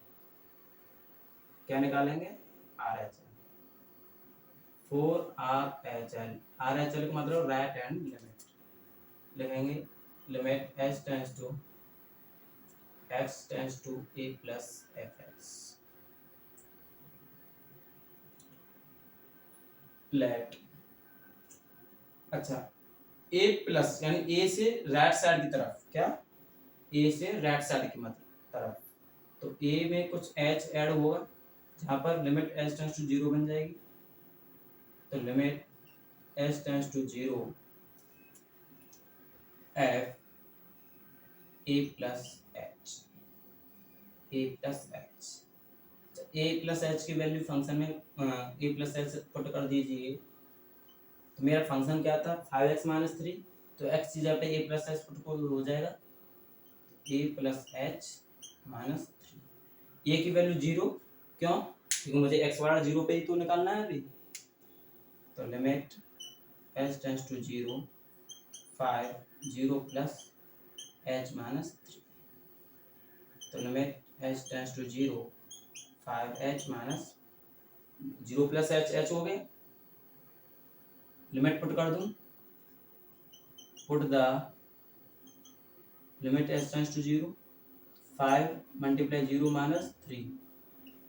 क्या निकालेंगे, RHL 4RHL, RHL का मतलब राइट हैंड लिमिट, लिखेंगे limit h tends to x tends to a plus fx, let, अच्छा a प्लस यानी a से राइट साइड की तरफ, क्या a से राइट साइड की तरफ, तो a में कुछ h ऐड होगा, जहाँ पर लिमिट h टेंड्स टू 0 बन जाएगी, तो limit h tends to 0 f a plus h, a plus h, a plus h की वैल्यू फंक्शन में a प्लस h पुट कर दीजिए, तो मेरा फंक्शन क्या था 5x माइनस 3, तो x की जगह पे a प्लस h पुट हो जाएगा, a plus h minus 3। a की वैल्यू 0, क्यों, क्योंकि मुझे x बराबर 0 पे ही तो निकालना है अभी, तो limit h tends to 0 5 0 plus h minus 3, तो limit h tends to 0 5h minus 0 plus h हो गया, लिमिट पुट कर दूं, put the limit h tends to 0 5 multiply 0 minus 3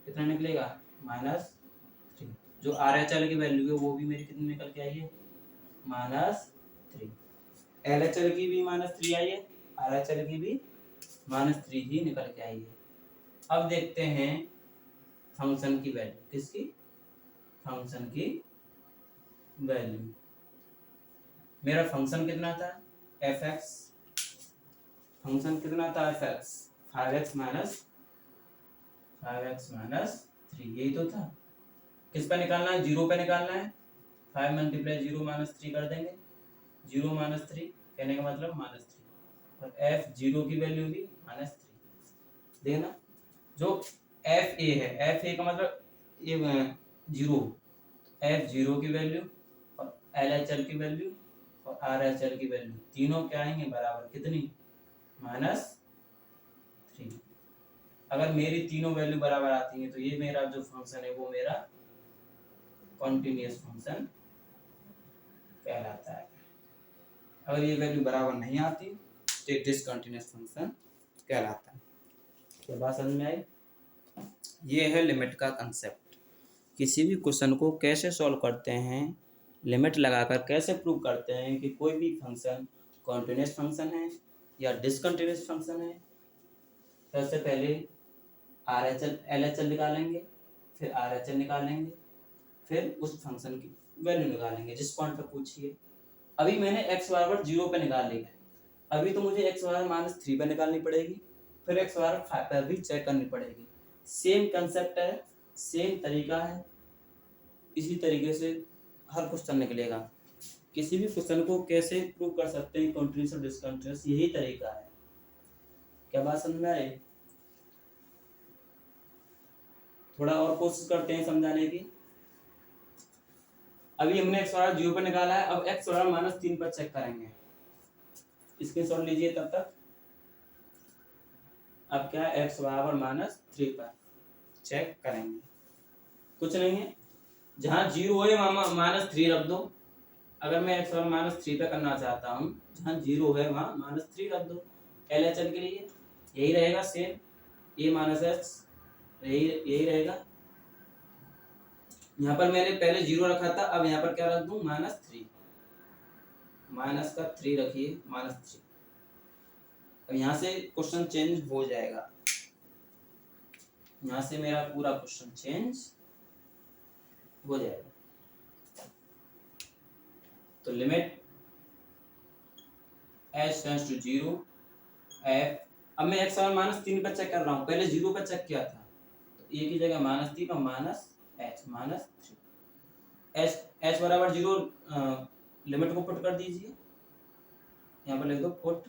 कितना निकलेगा -3। जो RHL की वैल्यू है वो भी मेरी कितनी निकल के आई है -3, LHL की भी -3 आई है, RHL की भी -3 ही निकल के आई है। अब देखते हैं फंक्शन की वैल्यू, किसकी, फंक्शन की वैल्यू, मेरा फंक्शन कितना था fx, फंक्शन कितना था fx 5x माइनस 3, यही तो था, किस पे निकालना है, 0 पे निकालना है, 5 मल्टीप्लाई 0 माइनस 3 कर देंगे, 0 माइनस 3 कहने का मतलब -3, और f 0 की वैल्यू भी -3, देखना जो f a है, f a का मतलब ये 0, f 0 की वैल्यू और LHL की वैल्यू और आर एच एल की वैल्यू तीनों क्या आएंगे बराबर, कितनी, -3। अगर मेरी तीनों वैल्यू बराबर आती हैं तो ये मेरा जो फंक्शन है वो मेरा कॉन्टिन्यूअस फंक्शन कहलाता है। अगर ये वैल्यू बराबर नहीं आती तो डिसकंटिन्यूअस फंक्शन कहलाता है। क्या बात समझ में आई? ये है लिमिट का कंसेप्ट। किसी भी क्वेश्चन को कैसे सॉल्व करते हैं, लिमिट लगाकर कैसे प्रूव करते हैं कि कोई भी फंक्शन कॉन्टिन्यूअस फंक्शन है या डिसकंटिन्यूअस फंक्शन है। सबसे पहले R H L L H L निकालेंगे, फिर आर एच एल निकालेंगे, फिर उस फंक्शन की वैल्यू निकालेंगे जिस पॉइंट पर पूछिए। अभी मैंने x बराबर 0 पे निकाल लिया है, अभी तो मुझे x बराबर -3 पे निकालनी पड़ेगी, फिर x बराबर 5 पर भी चेक करनी पड़ेगी। सेम कंसेप्ट है, सेम तरीका है, इसी तरीके से हर क्वेश्चन निकलेगा। किसी भी क्वेश्चन को कैसे प्रूव कर सकते हैं कॉन्टिन्यूअस और डिसकंटिन्यूअस, यही तरीका है। क्या बात समझ में आई? थोड़ा और कोशिश करते हैं समझाने की। अभी हमने x बराबर 0 पर निकाला है, अब x बराबर -3 पर चेक करेंगे। स्क्रीनशॉट लीजिए तब तक। अब क्या है, x बराबर -3 पर चेक करेंगे। कुछ नहीं है, जहाँ 0 है वहाँ -3 रख दो। अगर मैं x बराबर -3 पे करना चाहता हूँ, जहाँ 0 है वहाँ -3 रख दो। LHL के लिए यही रहेगा सेम, a माइनस एच यही रहेगा। यहाँ पर मैंने पहले 0 रखा था, अब यहाँ पर क्या रख दूं, -3, माइनस का 3 रखिए, -3। अब यहाँ से क्वेश्चन चेंज हो जाएगा, यहाँ से मेरा पूरा क्वेश्चन चेंज हो जाएगा। तो limit h tends to 0 f, अब मैं x बराबर -3 पर चेक कर रहा हूँ, पहले 0 पर चेक किया था, तो a की जगह -3 और -h -3। h बराबर 0 लिमिट को पुट कर दीजिए, यहाँ पर लिख दो put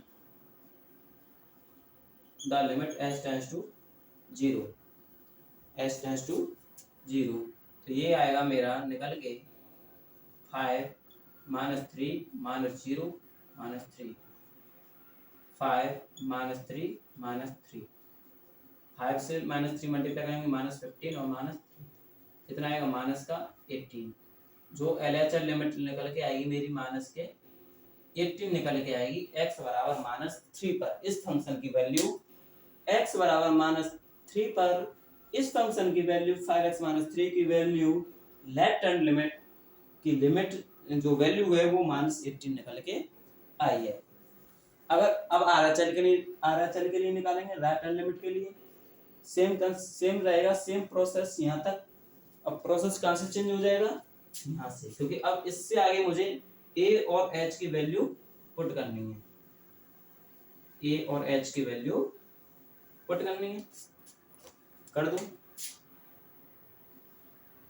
the limit h tends to 0, h tends to 0, तो ये आएगा मेरा निकल के 5 -3 -0 -3, 5 -3 -3, 5 से -3 मल्टीप्लाई करेंगे -15 और -3, कितना आएगा माइनस का 18। जो LHL लिमिट निकल के आएगी मेरी माइनस के 18 निकल के आएगी x बराबर -3 पर। इस फंक्शन की वैल्यू x बराबर -3 पर, इस फंक्शन की वैल्यू 5x -3 की वैल्यू लेफ्ट हैंड लिमिट की लिमिट जो वैल्यू है वो -18 निकल के आई है। अगर अब RHL के लिए निकालेंगे, राइट हैंड लिमिट के लिए सेम रहेगा, सेम प्रोसेस यहाँ तक। अब प्रोसेस कहाँ से चेंज हो जाएगा, यहाँ से, क्योंकि अब इससे आगे मुझे a और h की वैल्यू पुट करनी है, a और h की वैल्यू पुट करनी है। कर दो,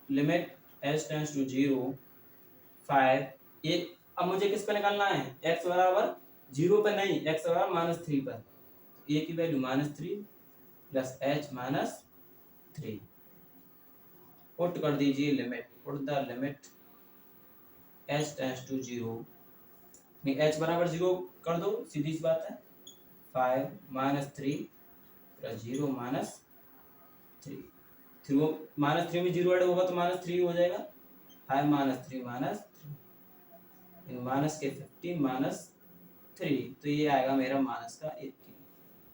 लिमिट h टेंड्स टू 0 5, ये अब मुझे किस पे निकालना है, x बराबर 0 पे नहीं, x बराबर -3 पर, a की वैल्यू -3 प्लस h -3, पुट कर दीजिए limit, put the limit h tends to 0, नहीं h बराबर 0 कर दो, सीधी सी बात है, 5 -3 प्लस 0 -3, -3 में 0 ऐड होगा तो -3 हो जाएगा, 5 -3 -3, माइनस के 15 -3, तो ये आएगा मेरा माइनस का 18।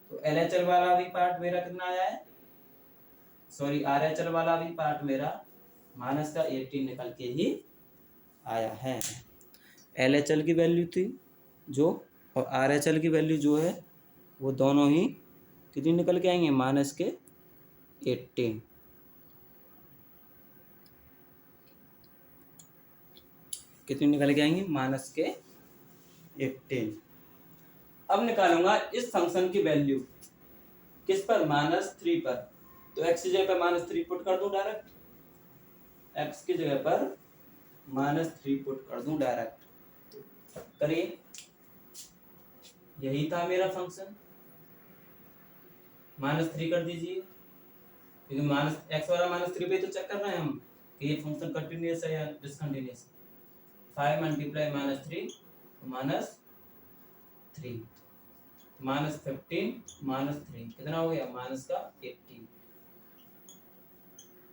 तो LHL वाला भी पार्ट मेरा कितना आया है, सॉरी RHL वाला भी पार्ट मेरा माइनस का 18 निकल के ही आया है। LHL की वैल्यू थी जो और RHL की वैल्यू जो है वो दोनों ही कितनी निकल के आएंगे, माइनस के 18। कितनी निकल के आएंगे, माइनस के 18। अब निकालूंगा इस फंक्शन की वैल्यू किस पर, -3 पर, तो x की जगह पर -3 पुट कर दूं डायरेक्ट, x की जगह पर -3 पुट कर दूं डायरेक्ट, करिए। यही था मेरा फंक्शन, -3 कर दीजिए, क्योंकि x वाला -3 पे तो चेक कर रहे हैं हम कि ये फंक्शन कंटिन्यूअस है या डिसकंटिन्यूअस। 5 × -3 -3, -15 -3 कितना हो गया -18।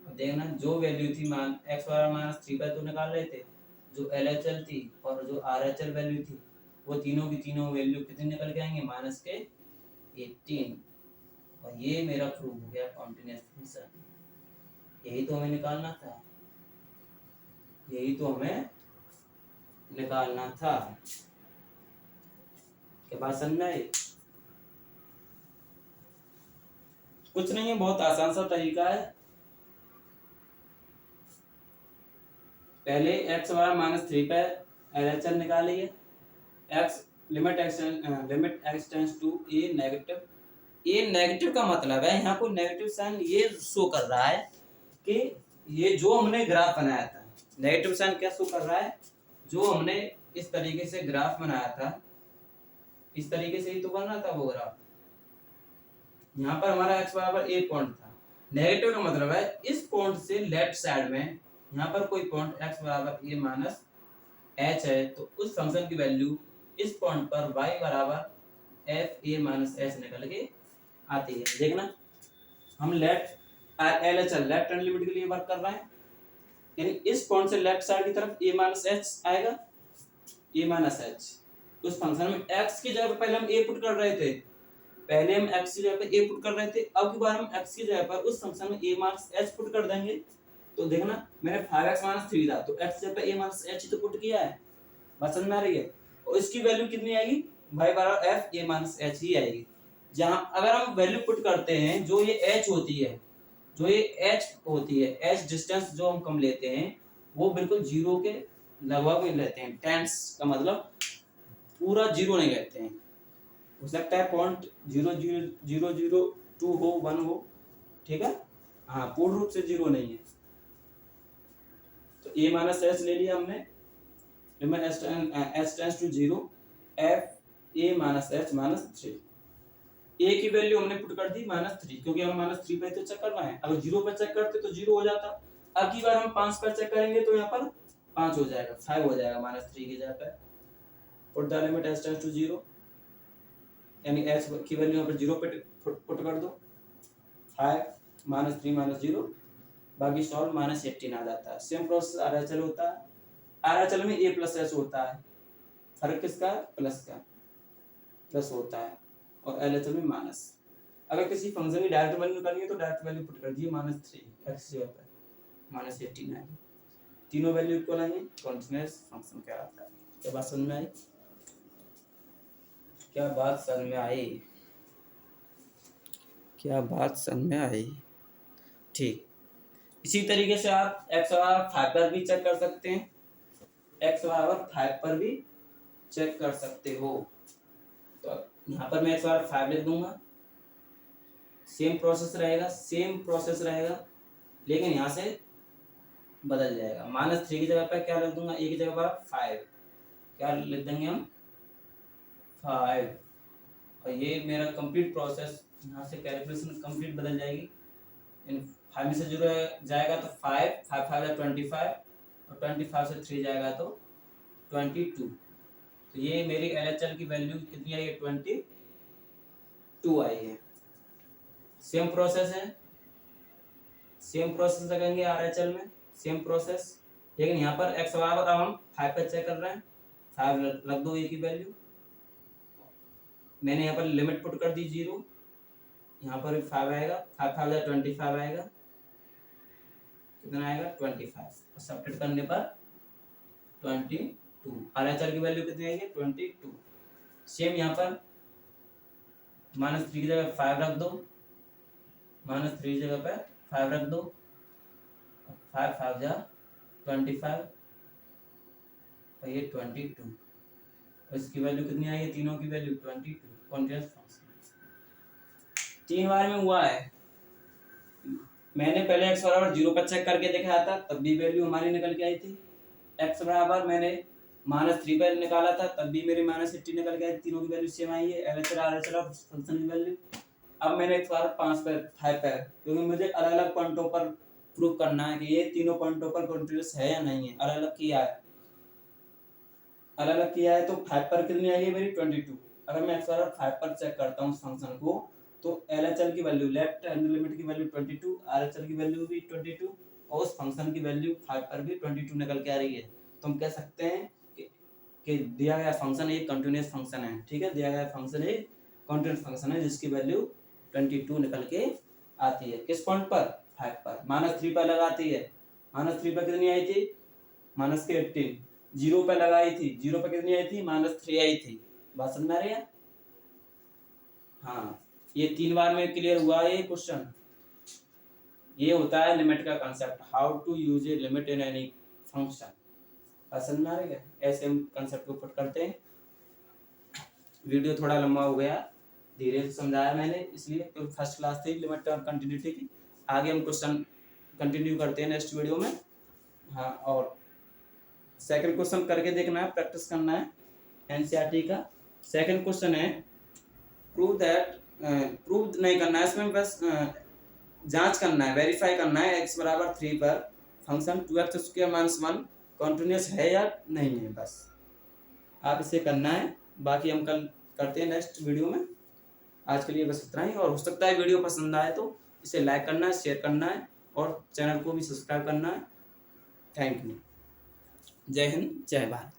अब देखना जो वैल्यू थी मान x बराबर -3 पर तो निकाल रहे थे, जो LHL थी और जो RHL वैल्यू थी वो तीनों की तीनों वैल्यू कितनी निकल के आएंगे -18। और ये मेरा प्रूफ हो गया कॉन्टिन्यूअस फंक्शन। यही तो हमें निकालना था, यही तो हमें निकालना था। क्या बात समझ में आई? कुछ नहीं है, बहुत आसान सा तरीका है। पहले x बराबर -3 पे LHL निकालिए। Limit x tends to a negative. ये नेगेटिव का मतलब है यहाँ को नेगेटिव साइन ये शो कर रहा है कि ये जो हमने ग्राफ बनाया था, नेगेटिव साइन क्या शो कर रहा है, जो हमने इस तरीके से ग्राफ बनाया था, इस तरीके से ही तो बन रहा था वो ग्राफ। यहाँ पर हमारा x बराबर a पॉइंट था। नेगेटिव का मतलब है इस पॉइंट से लेफ्ट साइड में यहाँ पर कोई पॉइंट x बराबर a माइनस h है, तो उस फंक्शन की वैल्यू इस पॉइंट पर y बराबर f a माइनस h निकल के आती है। देखना हम LHL लेफ्ट हैंड लिमिट के लिए वर्क कर रहे हैं, यानी इस पॉइंट से लेफ्ट साइड की तरफ a माइनस h आएगा, a माइनस h। उस फंक्शन में x की जगह पर पहले हम a पुट कर रहे थे, पहले हम x की जगह पे a पुट कर रहे थे, अब की बार हम x की जगह पर उस फंक्शन में a माइनस h पुट कर देंगे। तो देखना मैंने 5x माइनस 3 था, तो x की जगह पे a माइनस h तो पुट किया है, बात समझ में आ रही है। और इसकी वैल्यू कितनी आएगी, y बराबर f a माइनस h ही आएगी। जहां अगर हम वैल्यू पुट करते हैं, जो ये h होती है, जो ये h होती है, h डिस्टेंस जो हम कम लेते हैं वो बिल्कुल जीरो के लगभग में लेते हैं। टेंस का मतलब पूरा जीरो नहीं लेते हैं, हो सकता है 0.00002 हो, 1 हो, ठीक है, हाँ पूर्ण रूप से जीरो नहीं है। तो a माइनस एच ले लिया हमने, limit h tends to 0 f a minus h minus 3। a की वैल्यू हमने पुट कर दी -3, क्योंकि हम -3 पे तो चेक कर रहे हैं। अगर 0 पे चेक करते तो 0 हो जाता। अब की बार हम 5 पर चेक करेंगे तो यहाँ पर 5 हो जाएगा, 5 हो जाएगा -3 की जगह पे। Put the limit h tends to 0, यानी h की वैल्यू यहाँ पर 0 पे पुट कर दो, 5 -3 -0, बाकी सॉल्व -18 आ जाता है। सेम प्रोसेस RHL होता है, RHL में a प्लस h होता है, फर्क किसका, प्लस का, प्लस होता है, और LHL में माइनस। अगर किसी फंक्शन की डायरेक्ट वैल्यू निकालनी है तो डायरेक्ट वैल्यू पुट कर दिए -3 x की जगह पे, -18 आएगी। तीनों वैल्यू इक्वल आएंगे, कंटीन्यूअस फंक्शन कहलाता है। क्या बात समझ में आई? क्या बात समझ में आई? क्या बात समझ में आई? ठीक, इसी तरीके से आप x बराबर 5 पर भी चेक कर सकते हैं, x बराबर 5 पर भी चेक कर सकते हो। तो यहाँ पर मैं x बराबर 5 लिख दूंगा, सेम प्रोसेस रहेगा, सेम प्रोसेस रहेगा, लेकिन यहाँ से बदल जाएगा। -3 की जगह पर क्या लिख दूंगा, a की जगह पर 5, क्या लिख देंगे हम 5, और ये मेरा कंप्लीट प्रोसेस यहाँ से कैलकुलेशन कंप्लीट बदल जाएगी। इन 5 में से 0 जाएगा तो 5 5 5 25, और 25 से 3 जाएगा तो 22। तो ये मेरी LHL की वैल्यू कितनी आई है, 22 आई है। सेम प्रोसेस है, सेम प्रोसेस लगेंगे RHL में, सेम प्रोसेस, लेकिन यहाँ पर x बराबर अब हम 5 पर चेक कर रहे हैं, 5 रख दो a की वैल्यू। मैंने यहाँ पर लिमिट पुट कर दी 0, यहाँ पर भी 5 आएगा, 5 5 25 आएगा, कितना आएगा 25, और सब्ट्रैक्ट करने पर 22। RHL की वैल्यू कितनी आएगी 22। सेम यहाँ पर -3 की जगह 5 रख दो, -3 की जगह पर 5 रख दो, 5 5 जा 25, और ये 22, और इसकी वैल्यू कितनी आई है, तीनों की वैल्यू 22। कॉन्टिन्यूअस फंक्शन 3 बार में हुआ है। मैंने पहले x बराबर 0 पर चेक करके दिखाया था, तब भी वैल्यू हमारी निकल के आई थी। x बराबर मैंने -3 पर निकाला था, तब भी मेरी -18 निकल के आई, तीनों की वैल्यू सेम आई है, LHL RHL और फंक्शन की वैल्यू। अब मैंने x बराबर 5 पर, क्योंकि मुझे अलग अलग पॉइंटों पर प्रूव करना है कि ये तीनों पॉइंटों पर कंटीन्यूअस है या नहीं है, अलग अलग किया है। अलग अलग किया है, तो 5 पर कितनी आई है मेरी 22। अगर मैं एक्स 5 पर चेक करता हूँ उस फंक्शन को, तो LHL की वैल्यू, लेफ्ट हैंड लिमिट की वैल्यू 22, RHL की वैल्यू भी 22 और उस फंक्शन की वैल्यू 5 पर भी 22 निकल के आ रही है। तो हम कह सकते हैं कि दिया गया फंक्शन एक कंटिन्यूअस फंक्शन है। ठीक है, दिया गया फंक्शन एक कंटिन्यूअस फंक्शन है जिसकी वैल्यू 22 निकल के आती है। किस पॉइंट पर? 5 पर। -3 पर लगाती है, -3 पर कितनी आई थी? -18। 0 पे लगाई थी, 0 पे कितनी आई थी? -3 आई थी। बात समझ में आ रही है? हाँ, ये 3 बार में क्लियर हुआ ये क्वेश्चन। ये होता है लिमिट का concept, how to use a limit in any function. समझ में आ रही है? ऐसे हम कंसेप्ट को पुट करते हैं। वीडियो थोड़ा लंबा हो गया, धीरे से समझाया मैंने, इसलिए क्योंकि फर्स्ट क्लास थी लिमिट और कंटिन्यूटी की। आगे हम क्वेश्चन कंटिन्यू करते हैं नेक्स्ट वीडियो में। हाँ, और सेकंड क्वेश्चन करके देखना है, प्रैक्टिस करना है एनसीईआरटी का। सेकंड क्वेश्चन है प्रूव दैट, प्रूव नहीं करना है इसमें, बस जांच करना है, वेरीफाई करना है x बराबर 3 पर फंक्शन 2x² - 1 कॉन्टिन्यूअस है या नहीं है। बस आप इसे करना है, बाकी हम कल करते हैं नेक्स्ट वीडियो में। आज के लिए बस इतना ही, और हो सकता है वीडियो पसंद आए तो इसे लाइक करना है, शेयर करना है और चैनल को भी सब्सक्राइब करना है। Thank you. जय हिंद, जय भारत।